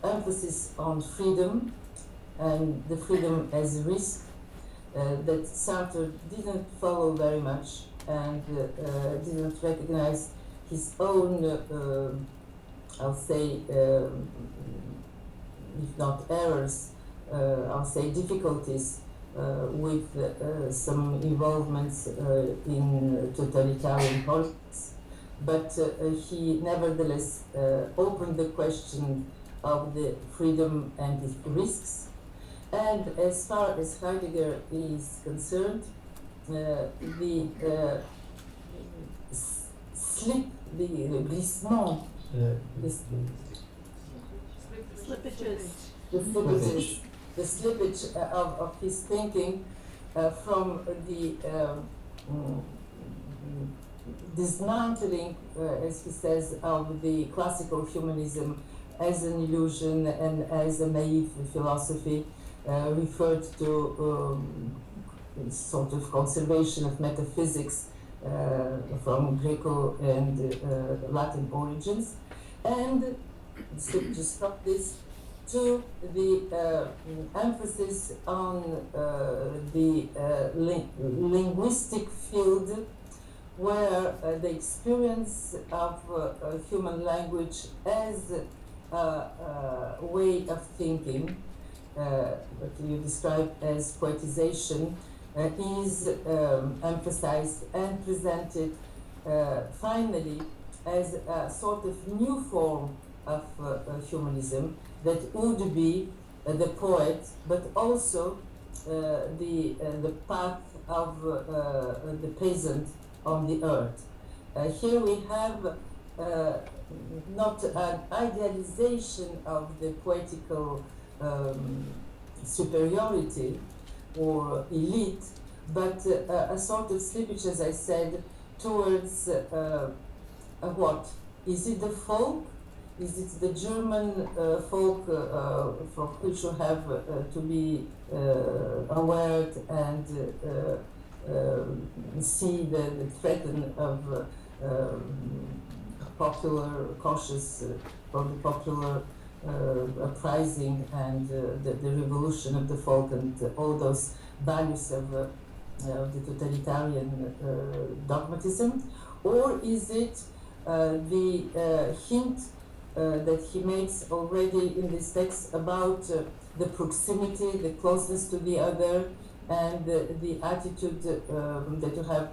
emphasis on freedom and the freedom as a risk that Sartre didn't follow very much, and didn't recognize his own, I'll say, if not errors, I'll say difficulties with some involvements in totalitarian politics. But he nevertheless opened the question of the freedom and the risks. And as far as Heidegger is concerned, the slip, the glissement, the slippage of his thinking from the dismantling, as he says, of the classical humanism as an illusion and as a naive philosophy, referred to sort of conservation of metaphysics from Greco and Latin origins, and to stop this, to the emphasis on the linguistic field, where the experience of human language as a way of thinking what you describe as poetization is emphasized and presented finally as a sort of new form of humanism that would be the poet, but also the path of the peasant on the earth. Here we have not an idealization of the poetical superiority or elite, but a sort of slippage, as I said, towards what? Is it the folk? Is it the German folk from which you have to be aware and see the threat of popular cautious from the popular uprising and the revolution of the folk and all those values of the totalitarian dogmatism? Or is it the hint that he makes already in this text about the proximity, the closeness to the other, and the attitude that you have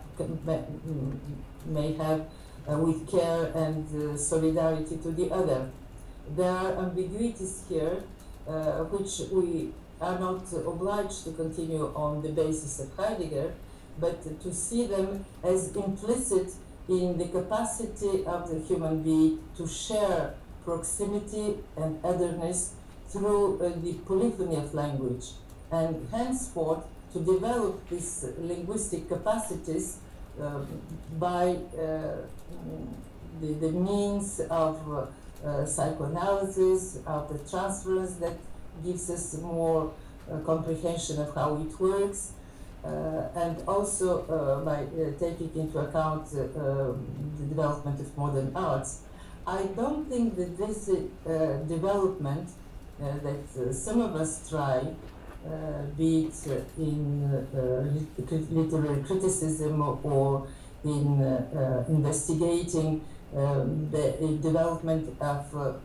may have with care and solidarity to the other? There are ambiguities here which we are not obliged to continue on the basis of Heidegger, but to see them as implicit in the capacity of the human being to share proximity and otherness through the polyphony of language, and henceforth to develop these linguistic capacities by the means of psychoanalysis, of the transference that gives us more comprehension of how it works, and also by taking into account the development of modern arts. I don't think that this development that some of us try, be it in literary criticism or in investigating the development of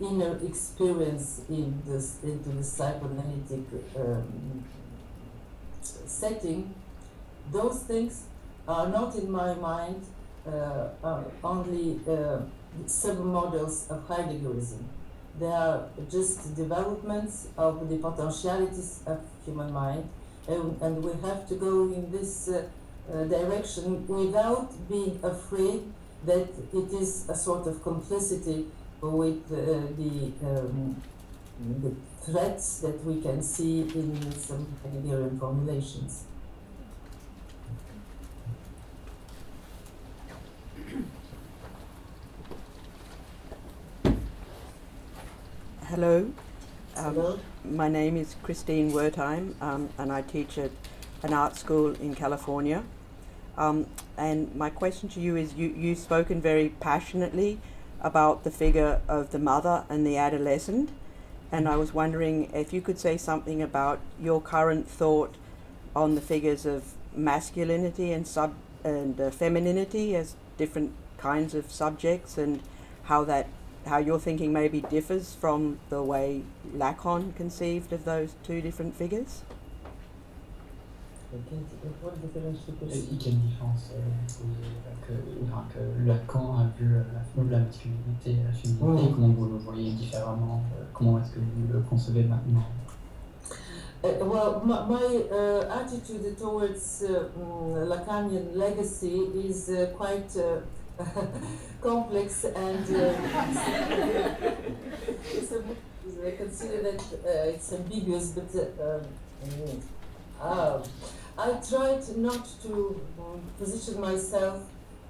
inner experience into the psychoanalytic setting, those things are not in my mind only sub-models of Heideggerism. They are just developments of the potentialities of human mind, and we have to go in this direction without being afraid that it is a sort of complicity with the threats that we can see in some Heideggerian formulations. Hello. Hello. My name is Christine Wertheim, and I teach at an art school in California. And my question to you is, you've spoken very passionately about the figure of the mother and the adolescent, and I was wondering if you could say something about your current thought on the figures of masculinity and femininity as different kinds of subjects, and how your thinking maybe differs from the way Lacan conceived of those two different figures? Et quelle différence que Lacan a vu la masculinité et la féminité, comment vous le voyez différemment, comment est-ce que vous le concevez maintenant? Well, my attitude towards Lacanian legacy is quite complex, and I consider that it's ambiguous, but I tried not to position myself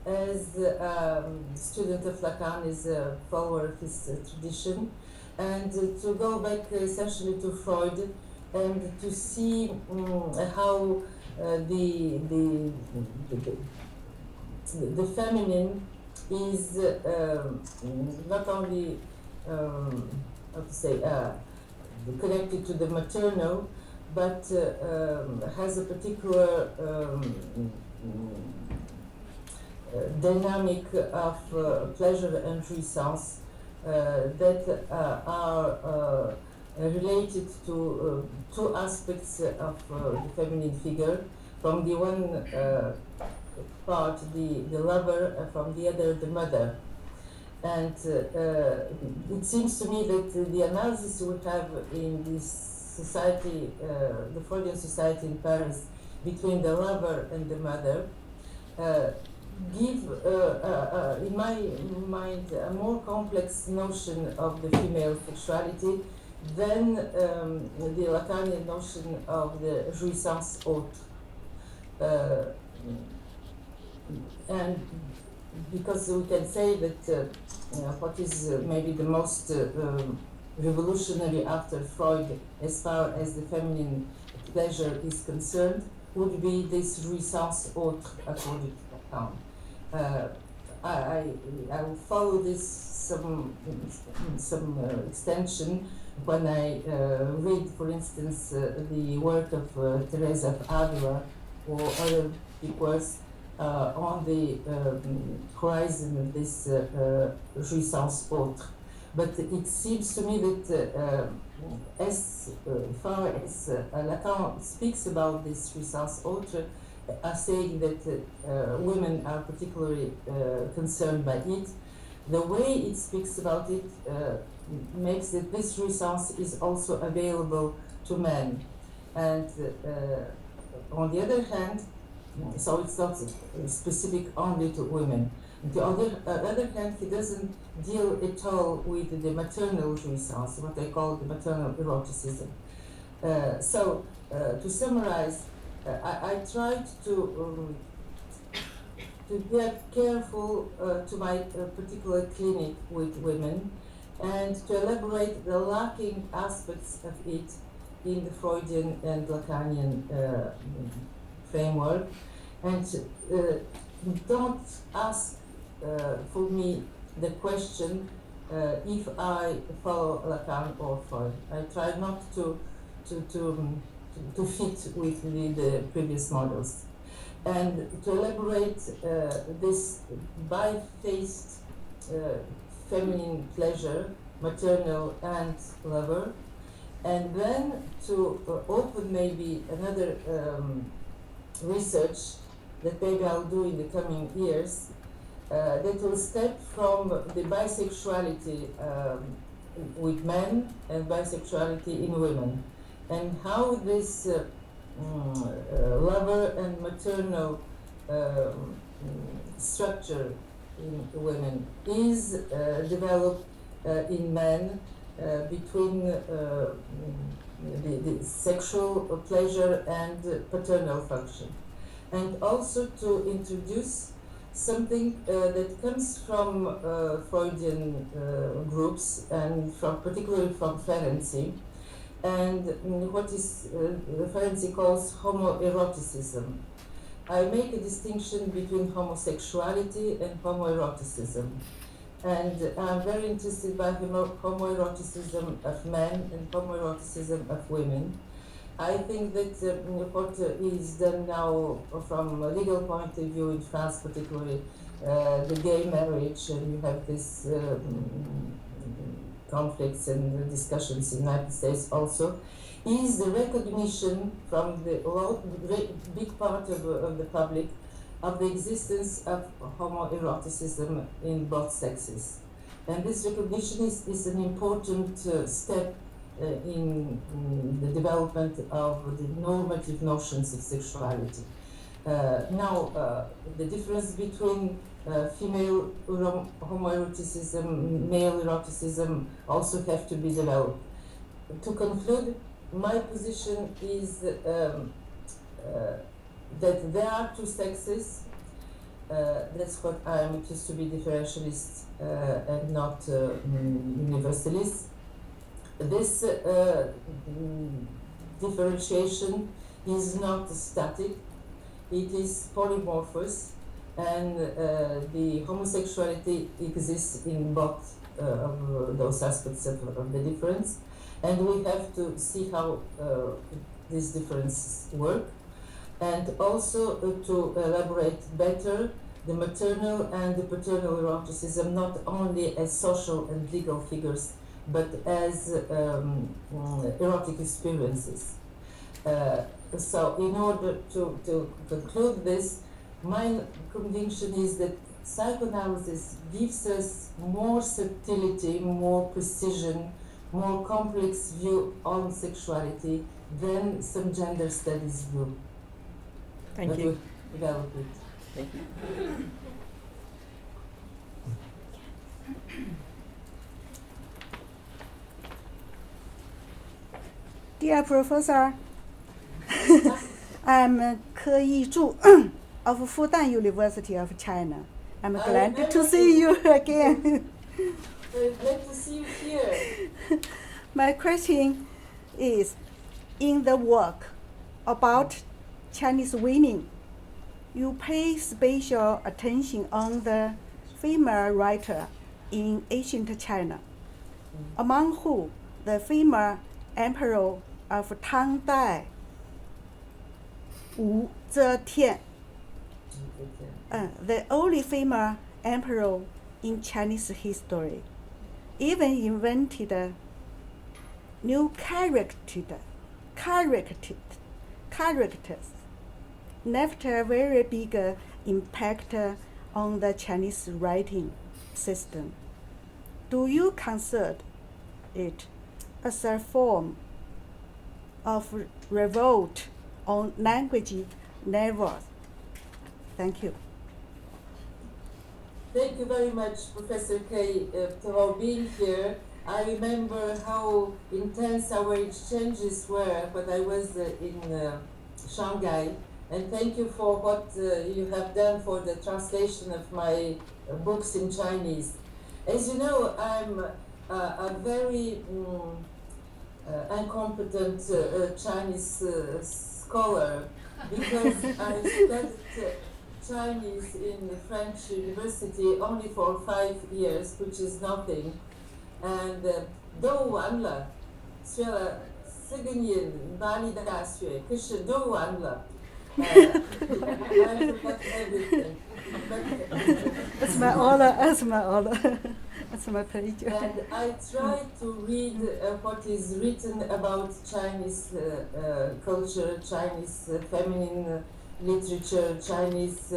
as a student of Lacan, as a follower of his tradition, and to go back essentially to Freud and to see how the feminine is not only how to say connected to the maternal, but has a particular dynamic of pleasure and jouissance that are related to two aspects of the feminine figure. From the one part, the lover, from the other, the mother. And it seems to me that the analysis we have in this society, the Freudian society in Paris, between the lover and the mother, give, in my mind, a more complex notion of the female sexuality than the Lacanian notion of the jouissance autre. And because we can say that what is maybe the most revolutionary after Freud as far as the feminine pleasure is concerned would be this jouissance autre according to Lacan. I will follow this some extension when I read, for instance, the work of Teresa of Avila or other peoples on the horizon of this jouissance autre. But it seems to me that as far as Lacan speaks about this jouissance autre, saying that women are particularly concerned by it, the way it speaks about it makes that this jouissance is also available to men. And on the other hand, so it's not specific only to women. On the other hand, he doesn't deal at all with the maternal jouissance, what I call the maternal eroticism. So, to summarize, I tried to get careful to my particular clinic with women and to elaborate the lacking aspects of it in the Freudian and Lacanian framework, and don't ask for me the question if I follow Lacan or Freud. I try not to fit with the previous models, and to elaborate this bi-faced feminine pleasure, maternal and lover, and then to open maybe another research that maybe I'll do in the coming years that will step from the bisexuality with men and bisexuality in women, and how this lover and maternal structure in women is developed in men between the sexual pleasure and paternal function, and also to introduce something that comes from Freudian groups and particularly from Ferenczi, and what is Ferenczi calls homoeroticism. I make a distinction between homosexuality and homoeroticism, and I'm very interested by homoeroticism of men and homoeroticism of women. I think that what is done now from a legal point of view in France, particularly the gay marriage, and you have this conflicts and discussions in the United States also, is the recognition from the big part of the public of the existence of homoeroticism in both sexes. And this recognition is an important step in the development of the normative notions of sexuality. Now, the difference between female homoeroticism, male eroticism also have to be developed. To conclude, my position is that there are two sexes. That's what I am accused to be differentialist and not universalist. This differentiation is not static, it is polymorphous, and the homosexuality exists in both of those aspects of the difference, and we have to see how these differences work, and also to elaborate better the maternal and the paternal eroticism, not only as social and legal figures, but as erotic experiences. So in order to conclude this, my conviction is that psychoanalysis gives us more subtlety, more precision, more complex view on sexuality than some gender studies do. Thank But you. we develop it. Thank you. Dear Professor, I'm Ke Yizhu of Fudan University of China. I'm glad to see you again. Glad to see you here. My question is, in the work about Chinese women, you pay special attention on the female writer in ancient China, among whom the female emperor of Tang Dai, Wu Zetian, the only female emperor in Chinese history, even invented new characters, left a very big impact on the Chinese writing system. Do you consider it as a form of revolt on language levels? Thank you. Thank you very much, Professor Kay, for being here. I remember how intense our exchanges were when I was in Shanghai, and thank you for what you have done for the translation of my books in Chinese. As you know, I'm a very incompetent Chinese scholar because I studied Chinese in the French university only for 5 years, which is nothing. And 都完了，学了4个年巴黎大学，可是都完了。I forgot everything. It's my honor, it's my honor. It's my pleasure. And I try to read what is written about Chinese culture, Chinese feminine literature, Chinese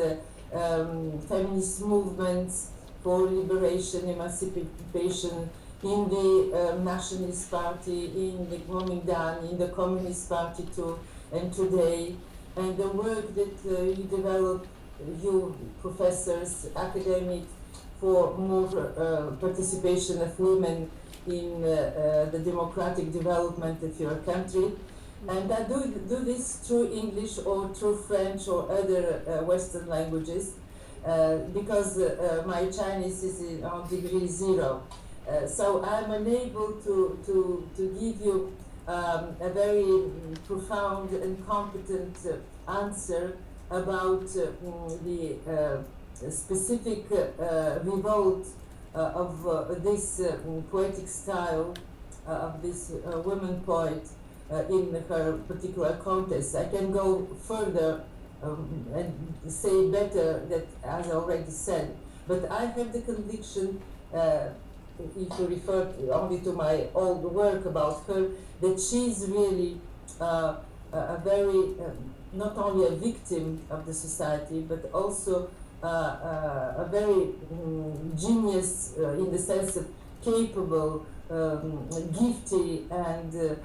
feminist movements for liberation, emancipation in the Nationalist Party, in the Kuomintang, in the Communist Party too, and today, and the work that you develop, you professors, academics, for more participation of women in the democratic development of your country. And I do this through English or through French or other Western languages because my Chinese is on degree 0. So I'm unable to give you a very profound and competent answer about the specific revolt of this poetic style of this woman poet in her particular context. I can go further and say better that as I already said, but I have the conviction, if you refer only to my old work about her, that she's really a very, not only a victim of the society, but also a very genius in the sense of capable, gifty, and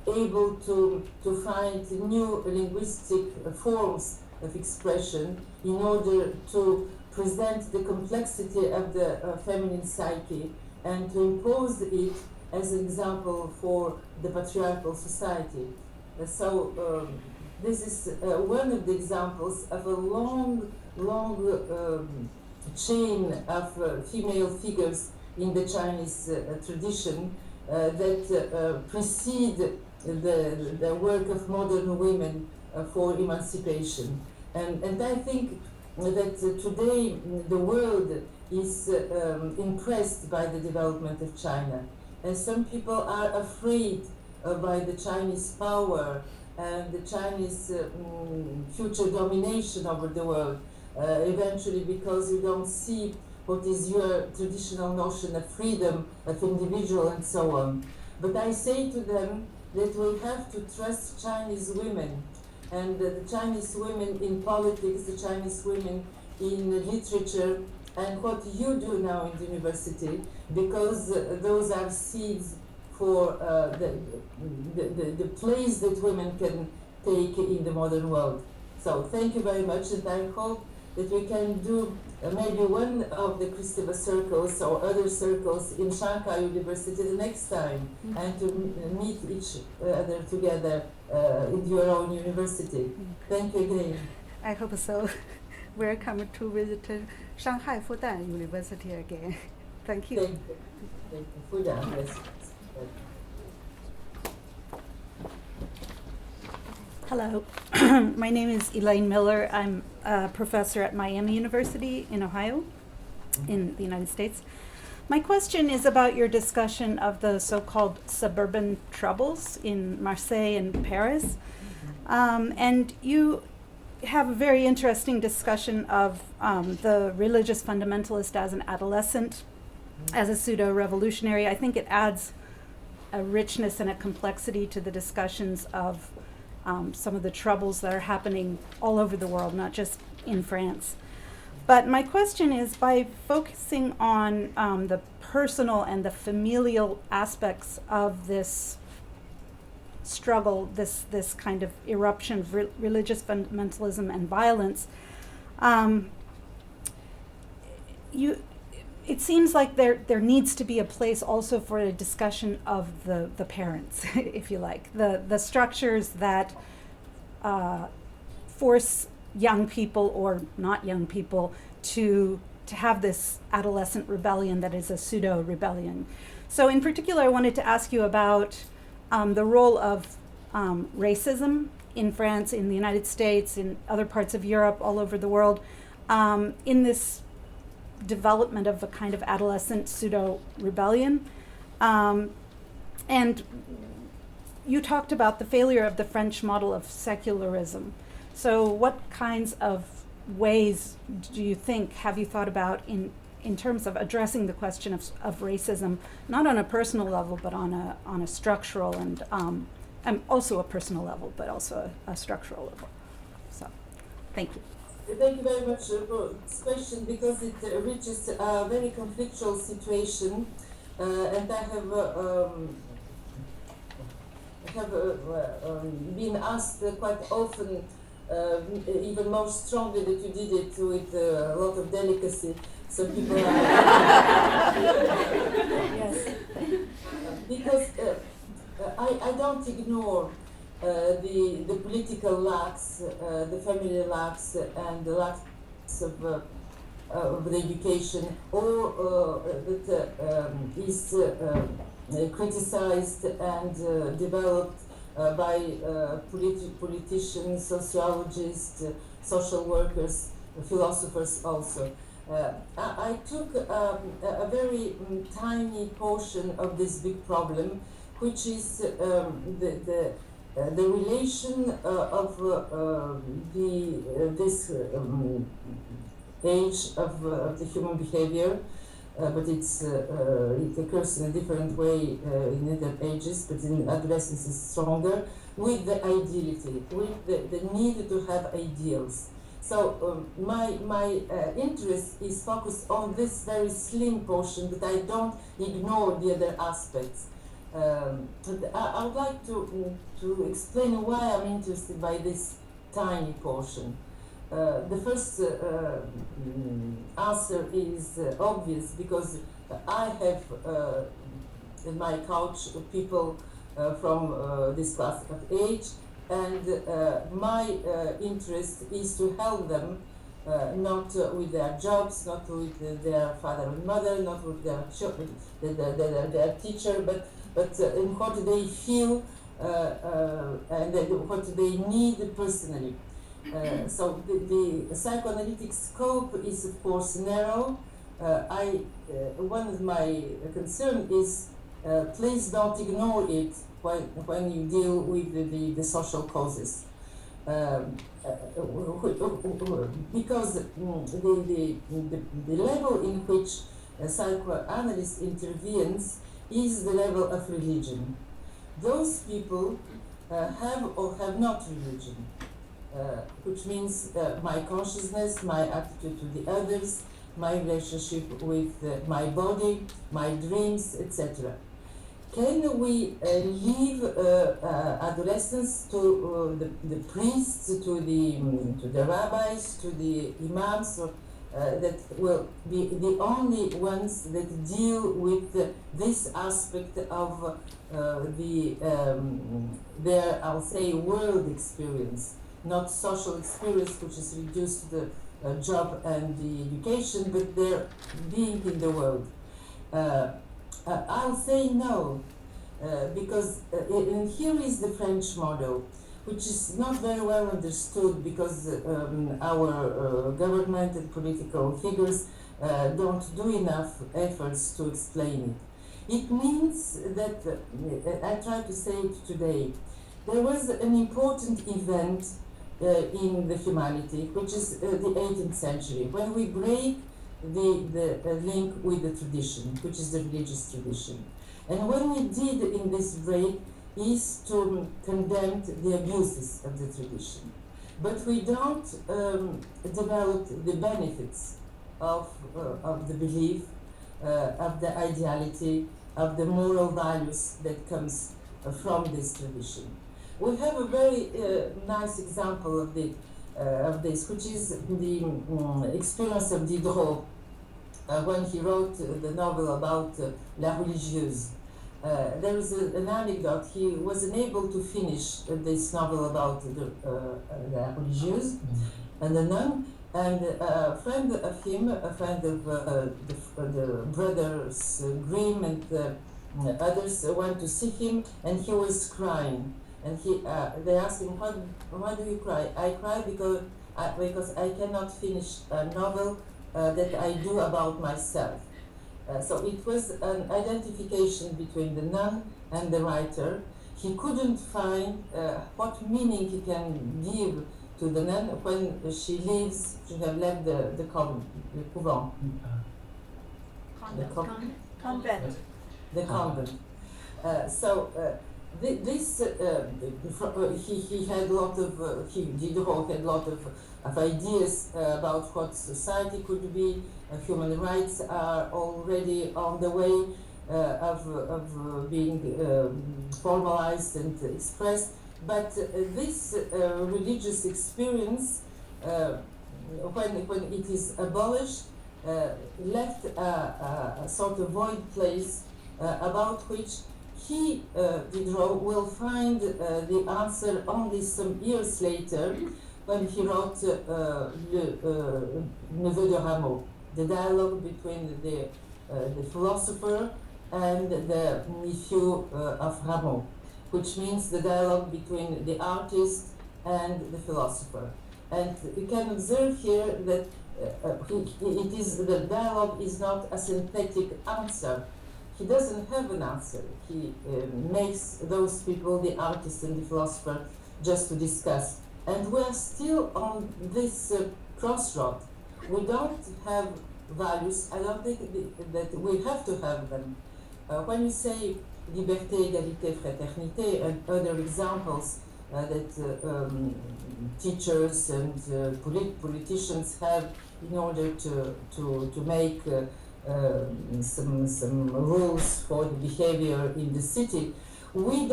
able to find new linguistic forms of expression in order to present the complexity of the feminine psyche and to impose it as an example for the patriarchal society. So this is one of the examples of a long chain of female figures in the Chinese tradition that precede the work of modern women for emancipation. And I think that today the world is impressed by the development of China. And some people are afraid by the Chinese power and the Chinese future domination over the world, eventually because you don't see what is your traditional notion of freedom, of individual, and so on. But I say to them that we have to trust Chinese women, and the Chinese women in politics, the Chinese women in literature, and what you do now in the university, because those are seeds for the place that women can take in the modern world. So thank you very much, and I hope that we can do maybe one of the Kristeva circles or other circles in Shanghai University the next time, and to meet each other together in your own university. Thank you again. I hope so. Welcome to visit Shanghai Fudan University again. Thank you. Thank you. Thank you. Fudan, yes. Hello, my name is Elaine Miller. I'm a professor at Miami University in Ohio, in the United States. My question is about your discussion of the so-called suburban troubles in Marseille and Paris. And you have a very interesting discussion of the religious fundamentalist as an adolescent, as a pseudo-revolutionary. I think it adds a richness and a complexity to the discussions of some of the troubles that are happening all over the world, not just in France. But my question is, by focusing on the personal and the familial aspects of this struggle, this kind of eruption of religious fundamentalism and violence, it seems like there needs to be a place also for a discussion of the parents, if you like, the structures that force young people or not young people to have this adolescent rebellion that is a pseudo-rebellion. So in particular, I wanted to ask you about the role of racism in France, in the United States, in other parts of Europe, all over the world, in this development of a kind of adolescent pseudo-rebellion. And you talked about the failure of the French model of secularism. So what kinds of ways do you think, have you thought about in terms of addressing the question of racism, not on a personal level, but on a structural and also a personal level, but also a structural level? So, thank you. Thank you very much for this question, because it reaches a very conflictual situation, and I have been asked quite often, even more strongly that you did it with a lot of delicacy. So people are Yes. because I don't ignore the political lacks, the family lacks, and the lacks of the education, or that is criticized and developed by politicians, sociologists, social workers, philosophers also. I took a very tiny portion of this big problem, which is the relation of this age of the human behavior, but it occurs in a different way in other ages, but in adolescence is stronger, with the ideality, with the need to have ideals. So my interest is focused on this very slim portion, but I don't ignore the other aspects. I would like to explain why I'm interested by this tiny portion. The first answer is obvious, because I have in my couch people from this class of age, and my interest is to help them, not with their jobs, not with their father and mother, not with their children, their teacher, but in what they feel and what they need personally. So the psychoanalytic scope is of course narrow. One of my concerns is please don't ignore it when you deal with the social causes. because the level in which a psychoanalyst intervenes is the level of religion. Those people have or have not religion, which means my consciousness, my attitude to the others, my relationship with my body, my dreams, etc. Can we leave adolescents to the priests, to the rabbis, to the imams, that will be the only ones that deal with this aspect of their, I'll say, world experience, not social experience, which is reduced to the job and the education, but their being in the world. I'll say no, because and here is the French model, which is not very well understood because our government and political figures don't do enough efforts to explain it. It means that, I try to say it today, there was an important event in the humanity, which is the 18th century, when we break the link with the tradition, which is the religious tradition. And what we did in this break is to condemn the abuses of the tradition. But we don't develop the benefits of the belief, of the ideality, of the moral values that comes from this tradition. We have a very nice example of this, which is the experience of Diderot when he wrote the novel about La Religieuse. There is an anecdote. He was unable to finish this novel about La Religieuse and the nun, and a friend of him, a friend of the brothers Grimm and others went to see him, and he was crying. And they asked him, why do you cry? I cry because I cannot finish a novel that I do about myself. So it was an identification between the nun and the writer. He couldn't find what meaning he can give to the nun when she leaves, she have left the convent, the couvent. Convent. The convent. This he had a lot of Diderot had a lot of ideas about what society could be. Human rights are already on the way of being formalized and expressed. But this religious experience, when it is abolished, left a sort of void place about which he, Diderot, will find the answer only some years later when he wrote Le Neveu de Rameau, the dialogue between the philosopher and the nephew of Rameau, which means the dialogue between the artist and the philosopher. And you can observe here that the dialogue is not a synthetic answer. He doesn't have an answer. He makes those people, the artist and the philosopher, just to discuss. And we're still on this crossroad. We don't have values. I don't think that we have to have them. When you say liberté, égalité, fraternité, and other examples that teachers and politicians have in order to make some rules for the behavior in the city, you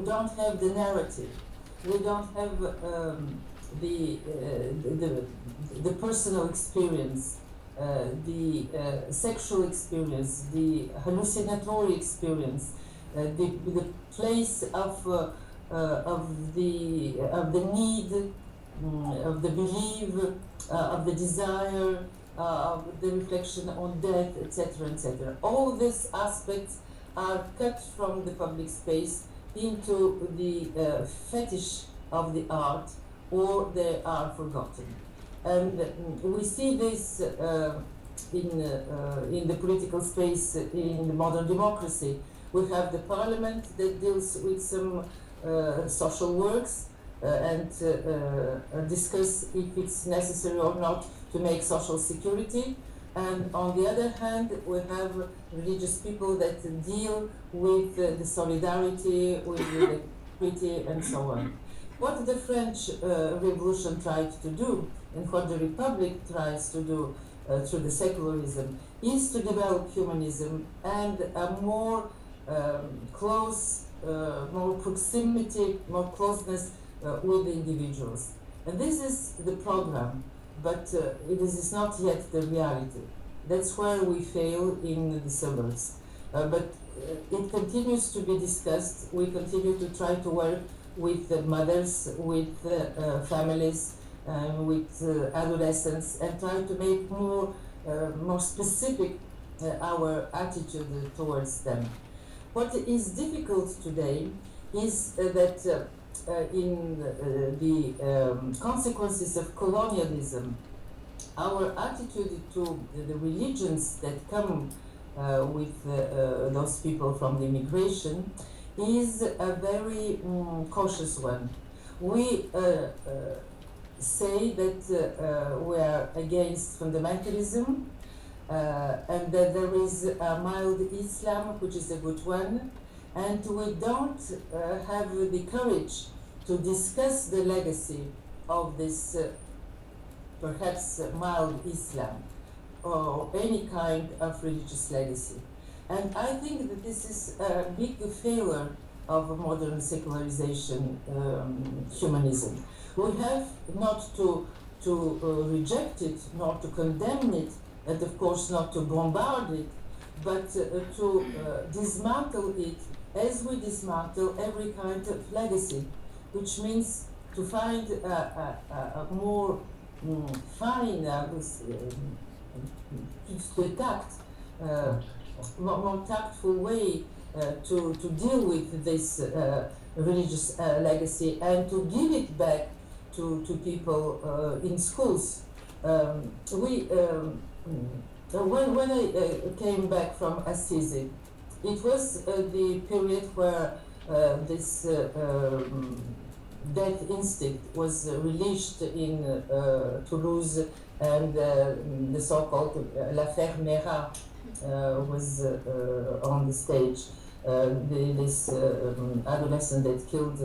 don't have the narrative. We don't have the personal experience, the sexual experience, the hallucinatory experience, the place of the need, of the belief, of the desire, of the reflection on death, etc., etc. All these aspects are cut from the public space into the fetish of the art, or they are forgotten. And we see this in the political space in the modern democracy. We have the parliament that deals with some social works, and discuss if it's necessary or not to make social security. And on the other hand, we have religious people that deal with the solidarity, with the equity, and so on. What the French Revolution tried to do, and what the Republic tries to do through the secularism, is to develop humanism and a more close, more proximity, more closeness with the individuals. And this is the program, but it is not yet the reality. That's where we fail in the suburbs. But it continues to be discussed. We continue to try to work with the mothers, with families, with adolescents, and try to make more specific our attitude towards them. What is difficult today is that in the consequences of colonialism, our attitude to the religions that come with those people from the immigration is a very cautious one. We say that we are against fundamentalism and that there is a mild Islam, which is a good one, and we don't have the courage to discuss the legacy of this perhaps mild Islam or any kind of religious legacy. And I think that this is a big failure of modern secularization humanism. We have not to reject it, not to condemn it, and of course not to bombard it, but to dismantle it as we dismantle every kind of legacy, which means to find a more fine, more tactful way to deal with this religious legacy and to give it back to people in schools. When I came back from Assisi, it was the period where this death instinct was released in Toulouse, and the so-called l'affaire Mera was on the stage. This adolescent that killed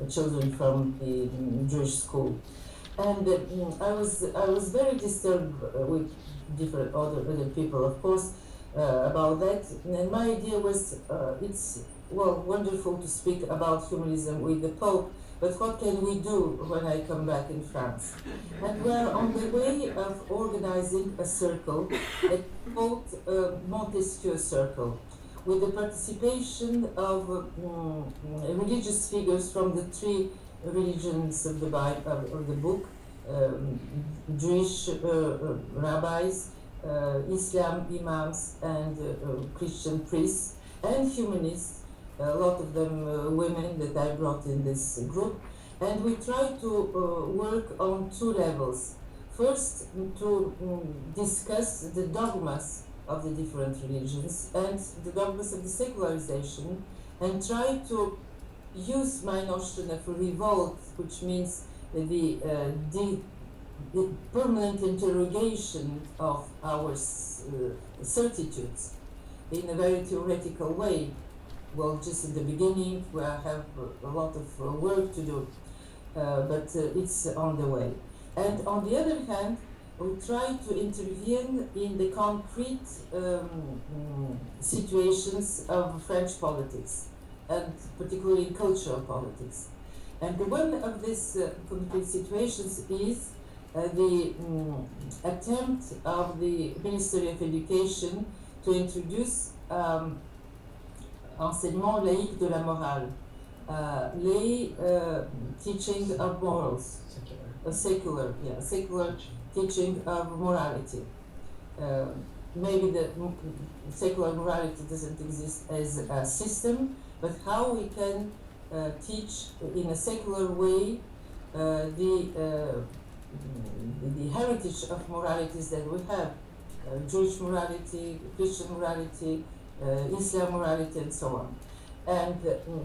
children from the Jewish school, and I was very disturbed with different other people, of course, about that. And my idea was, it's wonderful to speak about humanism with the Pope, but what can we do when I come back in France? And we're on the way of organizing a circle, a called Montesquieu Circle, with the participation of religious figures from the three religions of the Bible, of the book, Jewish rabbis, Islam imams, and Christian priests, and humanists, a lot of them women that I brought in this group. And we try to work on two levels. First, to discuss the dogmas of the different religions and the dogmas of the secularization, and try to use my notion of revolt, which means the permanent interrogation of our certitudes in a very theoretical way. Well, just at the beginning, we have a lot of work to do, but it's on the way. And on the other hand, we try to intervene in the concrete situations of French politics, and particularly in cultural politics. And one of these concrete situations is the attempt of the Ministry of Education to introduce enseignement laïque de la morale, lay teaching of morals, secular teaching of morality. Maybe the secular morality doesn't exist as a system, but how we can teach in a secular way the heritage of moralities that we have, Jewish morality, Christian morality, Islam morality, and so on. And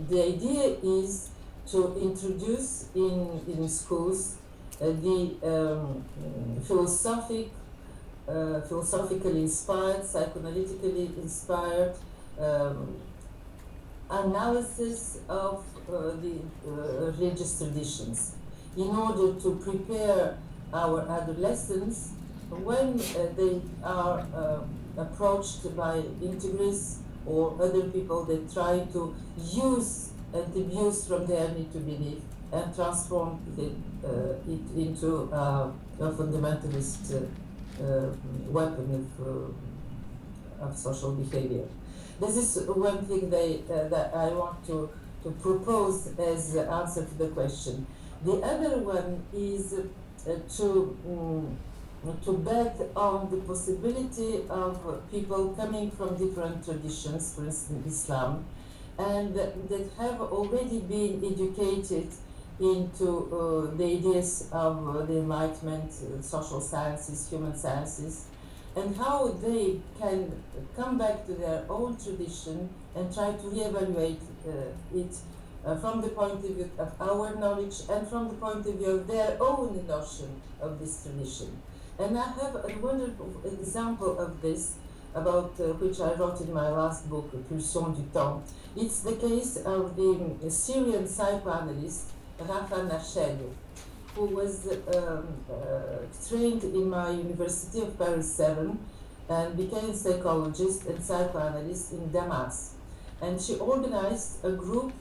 the idea is to introduce in schools the philosophically inspired, psychoanalytically inspired analysis of the religious traditions in order to prepare our adolescents when they are approached by integrists or other people that try to use and abuse from their need to believe and transform it into a fundamentalist weapon of social behavior. This is one thing that I want to propose as an answer to the question. The other one is to bet on the possibility of people coming from different traditions, for instance Islam, and that have already been educated into the ideas of the Enlightenment, social sciences, human sciences, and how they can come back to their own tradition and try to reevaluate it from the point of view of our knowledge and from the point of view of their own notion of this tradition. And I have a wonderful example of this, about which I wrote in my last book, Pulsion du Temps. It's the case of the Syrian psychoanalyst Nashville, who was trained in my University of Paris VII and became a psychologist and psychoanalyst in Damas. And she organized a group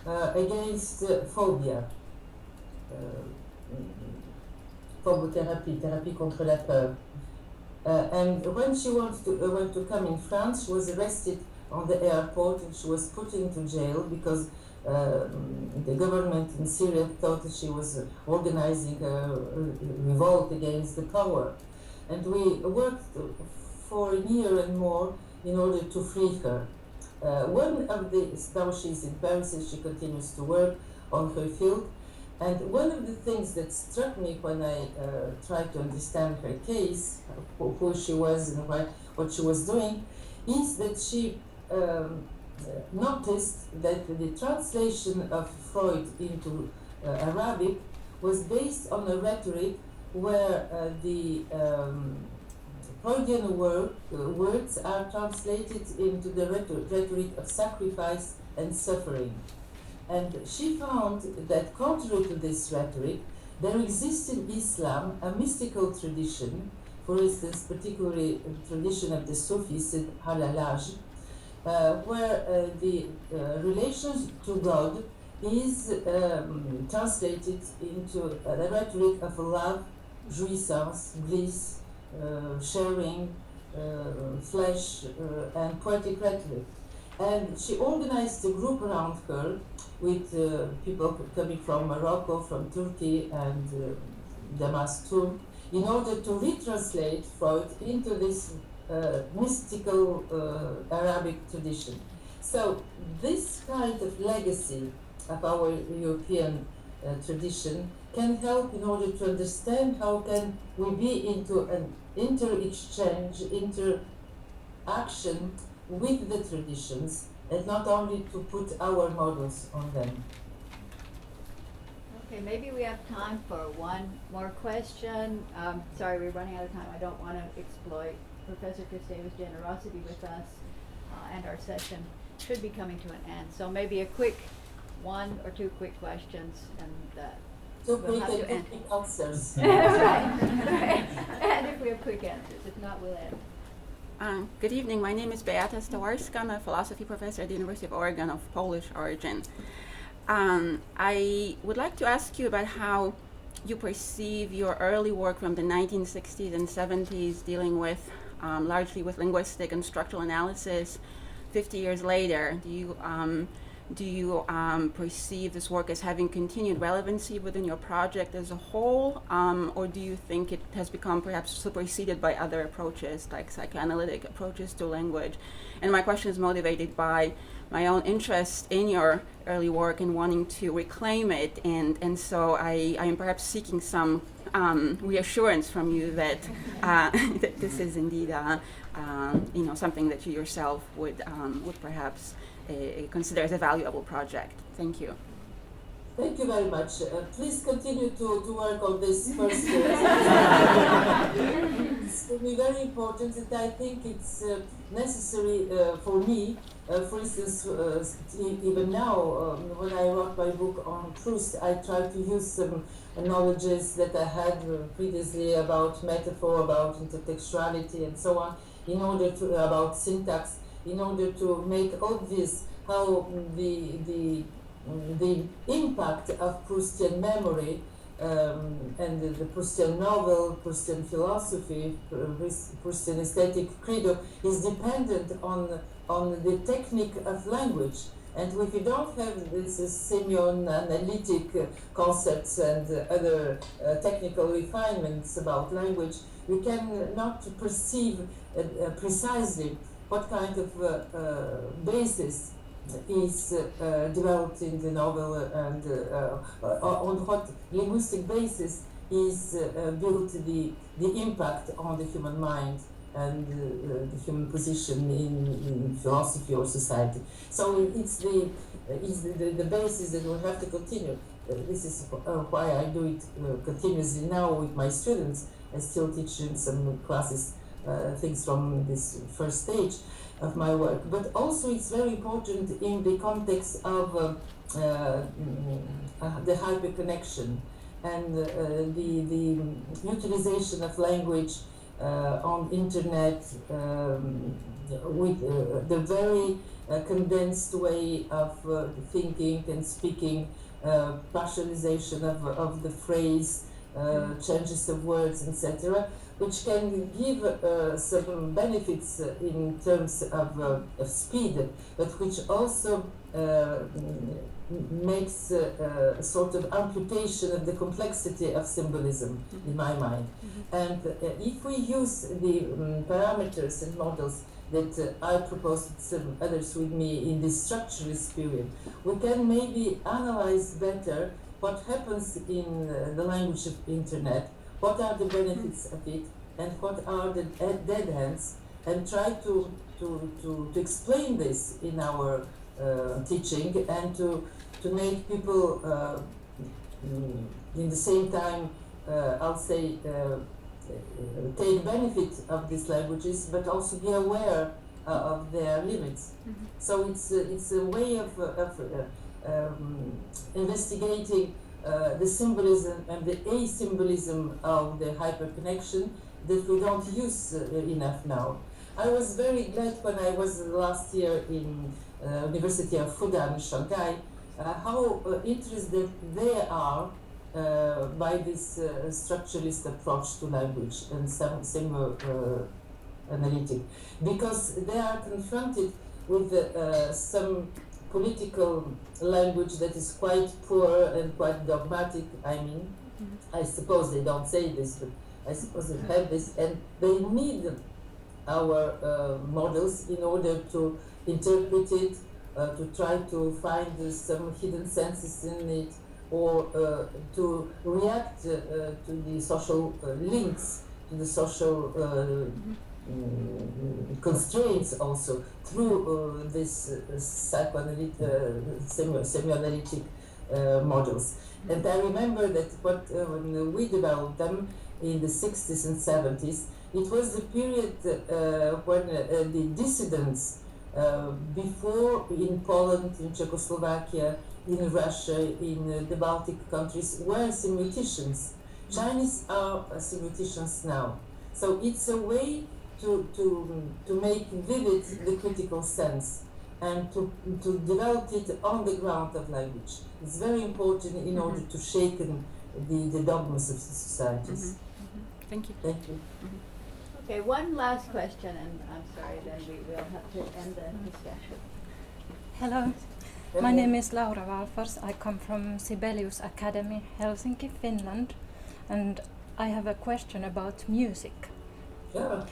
against phobia, phobothérapie, thérapie contre la peur. And when she went to come in France, she was arrested on the airport and she was put into jail because the government in Syria thought that she was organizing a revolt against the power. And we worked for a year and more in order to free her. One of the, now she's in Paris and she continues to work on her field. And one of the things that struck me when I tried to understand her case, who she was and what she was doing, is that she noticed that the translation of Freud into Arabic was based on a rhetoric where the Freudian words are translated into the rhetoric of sacrifice and suffering. And she found that contrary to this rhetoric, there exists in Islam a mystical tradition, for instance, particularly a tradition of the Sufis, Halalaj, where the relation to God is translated into a rhetoric of love, jouissance, bliss, sharing, flesh, and poetic rhetoric. And she organized a group around her with people coming from Morocco, from Turkey, and Damascus, in order to retranslate Freud into this mystical Arabic tradition. So this kind of legacy of our European tradition can help in order to understand how can we be into an inter-exchange, inter-action with the traditions, and not only to put our models on them. Okay, maybe we have time for one more question. Sorry, we're running out of time. I don't want to exploit Professor Kristeva's generosity with us, and our session should be coming to an end. So maybe a quick, one or two quick questions, and Two we'll quick have to and end. quick answers. Right. And if we have quick answers, if not, we'll end. Good evening. My name is Beata Stawarska. I'm a philosophy professor at the University of Oregon of Polish origin. I would like to ask you about how you perceive your early work from the 1960s and 70s dealing with largely with linguistic and structural analysis 50 years later. Do you perceive this work as having continued relevancy within your project as a whole, or do you think it has become perhaps superseded by other approaches, like psychoanalytic approaches to language? And my question is motivated by my own interest in your early work and wanting to reclaim it, and so I am perhaps seeking some reassurance from you that that this is indeed something that you yourself would perhaps consider as a valuable project. Thank you. Thank you very much. Please continue to work on this first. It's for me very important, and I think it's necessary for me. For instance, even now, when I wrote my book on Proust, I tried to use some knowledges that I had previously about metaphor, about intertextuality, and so on, in order to about syntax, in order to make obvious how the impact of Proustian memory and the Proustian novel, Proustian philosophy, Proustian aesthetic credo is dependent on the technique of language. And if you don't have this semioanalytic concepts and other technical refinements about language, we cannot perceive precisely what kind of basis is developed in the novel and on what linguistic basis is built the impact on the human mind and the human position in philosophy or society. So it's the basis that we have to continue. This is why I do it continuously now with my students. I still teach in some classes things from this first stage of my work, but also it's very important in the context of the hyperconnection and the utilization of language on internet with the very condensed way of thinking and speaking, partialization of the phrase, changes of words, etc., which can give some benefits in terms of speed, but which also makes a sort of amputation of the complexity of symbolism in my mind. And if we use the parameters and models that I proposed some others with me in this structuralist period, we can maybe analyze better what happens in the language of internet, what are the benefits of it, and what are the dead ends, and try to explain this in our teaching and to make people in the same time, I'll say, take benefit of these languages, but also be aware of their limits. So it's a way of investigating the symbolism and the asymbolism of the hyperconnection that we don't use enough now. I was very glad when I was last year in University of Fudan, Shanghai, how interested they are by this structuralist approach to language and analytic, because they are confronted with some political language that is quite poor and quite dogmatic. I mean, I suppose they don't say this, but I suppose they have this, and they need our models in order to interpret it, to try to find some hidden senses in it, or to react to the social links, to the social constraints also through this semioanalytic models. And I remember that when we developed them in the 60s and 70s, it was the period when the dissidents before in Poland, in Czechoslovakia, in Russia, in the Baltic countries were semioticians. Chinese are semioticians now. So it's a way to make vivid the critical sense and to develop it on the ground of language. It's very important in order to shake the dogmas of the societies. Thank you. Thank you. Okay, one last question, and I'm sorry, then we will have to end the discussion. Hello, my name is Laura Valfors. I come from Sibelius Academy, Helsinki, Finland, and I have a question about music. Yeah.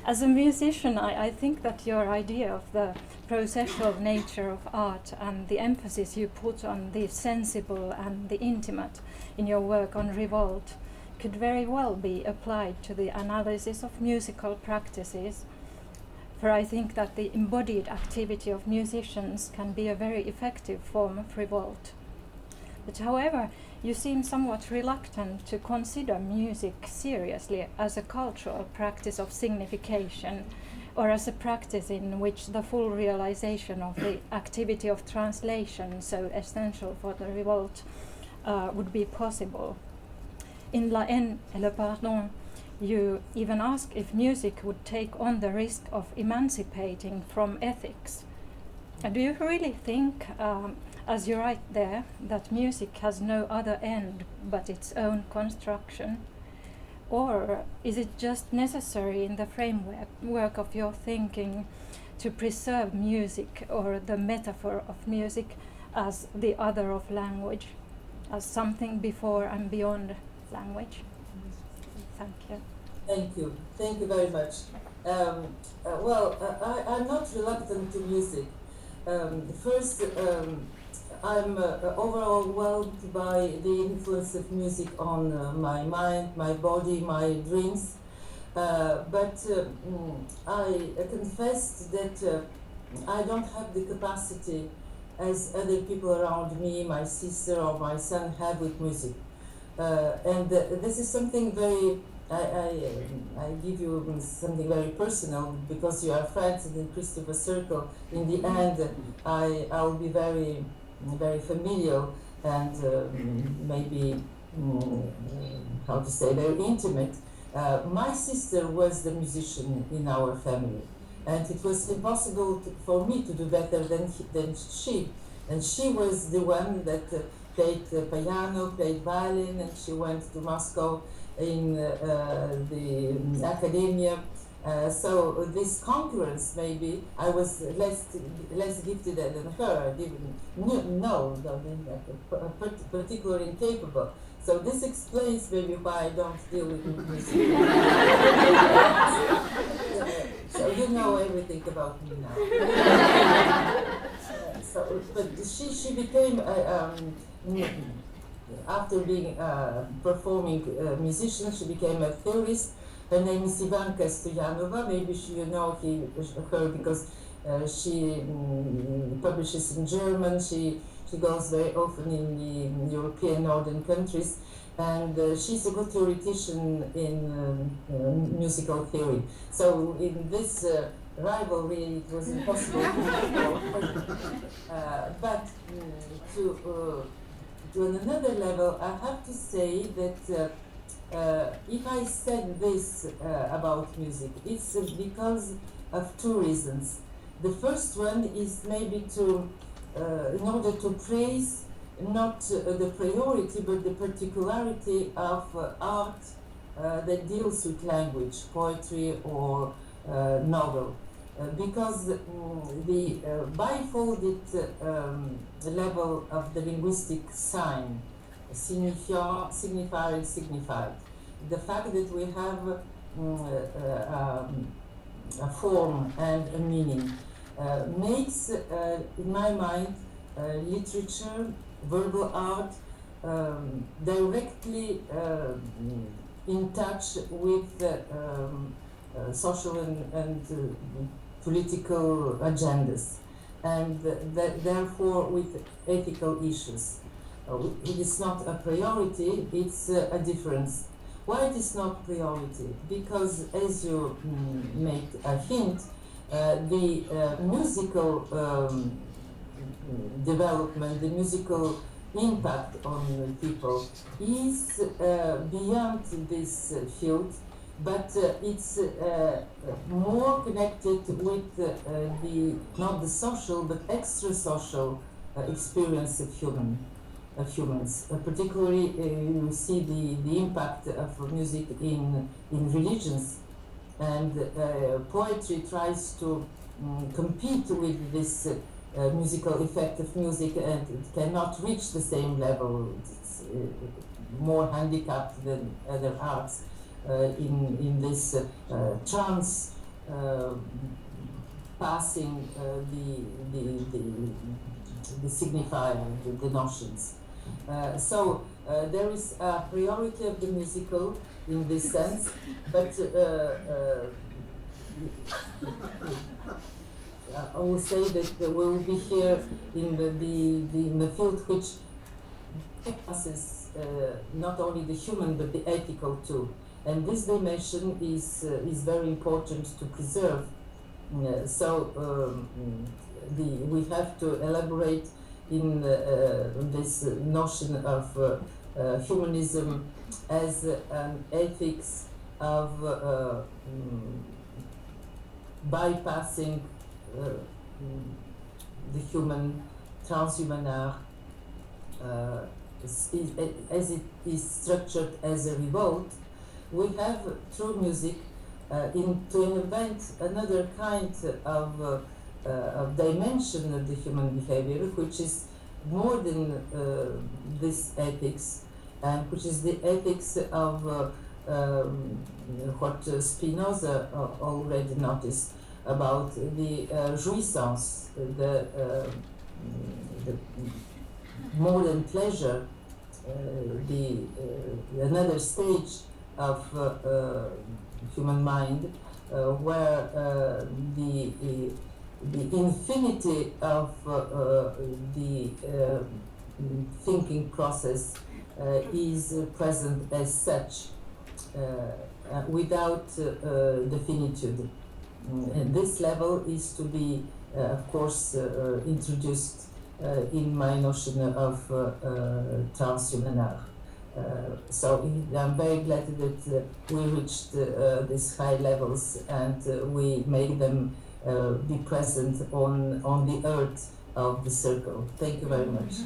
As a musician, I think that your idea of the processual nature of art and the emphasis you put on the sensible and the intimate in your work on Revolt could very well be applied to the analysis of musical practices. for I think that the embodied activity of musicians can be a very effective form of revolt. But however, you seem somewhat reluctant to consider music seriously as a cultural practice of signification, or as a practice in which the full realization of the activity of translation, so essential for the revolt, would be possible. In La haine et le pardon, you even ask if music would take on the risk of emancipating from ethics. Do you really think, as you write there, that music has no other end but its own construction? Or is it just necessary in the framework of your thinking to preserve music, or the metaphor of music, as the other of language, as something before and beyond language? Thank you. Thank you. Thank you very much. I'm not reluctant to music. First, I'm overwhelmed by the influence of music on my mind, my body, my dreams. But I confess that I don't have the capacity as other people around me, my sister or my son, have with music. And this is something very, I give you something very personal, because you are friends in the Kristeva circle. In the end, I'll be very, very familial and maybe, how to say, very intimate. My sister was the musician in our family, and it was impossible for me to do better than she. And she was the one that played piano, played violin, and she went to Moscow in the academia. So this concurrence, maybe I was less gifted than her. I didn't know, particularly incapable. So this explains maybe why I don't deal with music. So you know everything about me now. But she became after being performing musician, she became a theorist. Her name is Ivanka Stoyanova. Maybe you know her because she publishes in German. She goes very often in the European northern countries, and she's a good theoretician in musical theory. So in this rivalry, it was impossible. But to another level, I have to say that if I said this about music, it's because of two reasons. The first one is maybe in order to praise not the priority but the particularity of art that deals with language, poetry or novel. Because the bifolded level of the linguistic sign, signifier and signified, the fact that we have a form and a meaning makes, in my mind, literature, verbal art, directly in touch with social and political agendas, and therefore with ethical issues. It is not a priority, it's a difference. Why it is not priority? Because, as you make a hint, the musical development, the musical impact on people is beyond this field, but it's more connected with not the social but extra-social experience of humans. Particularly, you see the impact of music in religions, and poetry tries to compete with this musical effect of music, and it cannot reach the same level. It's more handicapped than other arts in this trance passing the signifier, the notions. So there is a priority of the musical in this sense, but I will say that we will be here in the field which passes not only the human but the ethical too. And this dimension is very important to preserve. We have to elaborate in this notion of humanism as an ethics of bypassing the human transhuman art as it is structured as a revolt. We have through music to invent another kind of dimension of the human behavior, which is more than this ethics, and which is the ethics of what Spinoza already noticed about the jouissance, the more than pleasure, another stage of human mind where the infinity of the thinking process is present as such, without the finitude. And this level is to be, of course, introduced in my notion of transhuman art. So I'm very glad that we reached these high levels and we made them be present on the earth of the circle. Thank you very much.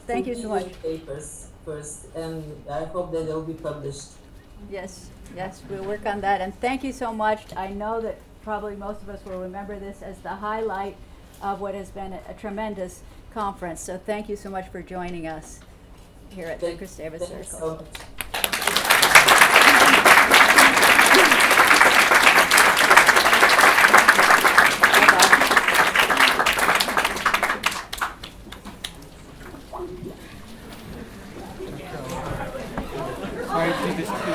Thank you so much. Papers first, and I hope that they'll be published. Yes, we'll work on that. And thank you so much. I know that probably most of us will remember this as the highlight of what has been a tremendous conference. So thank you so much for joining us here at the Kristeva Circle. Thank you so much. Sorry to disturb.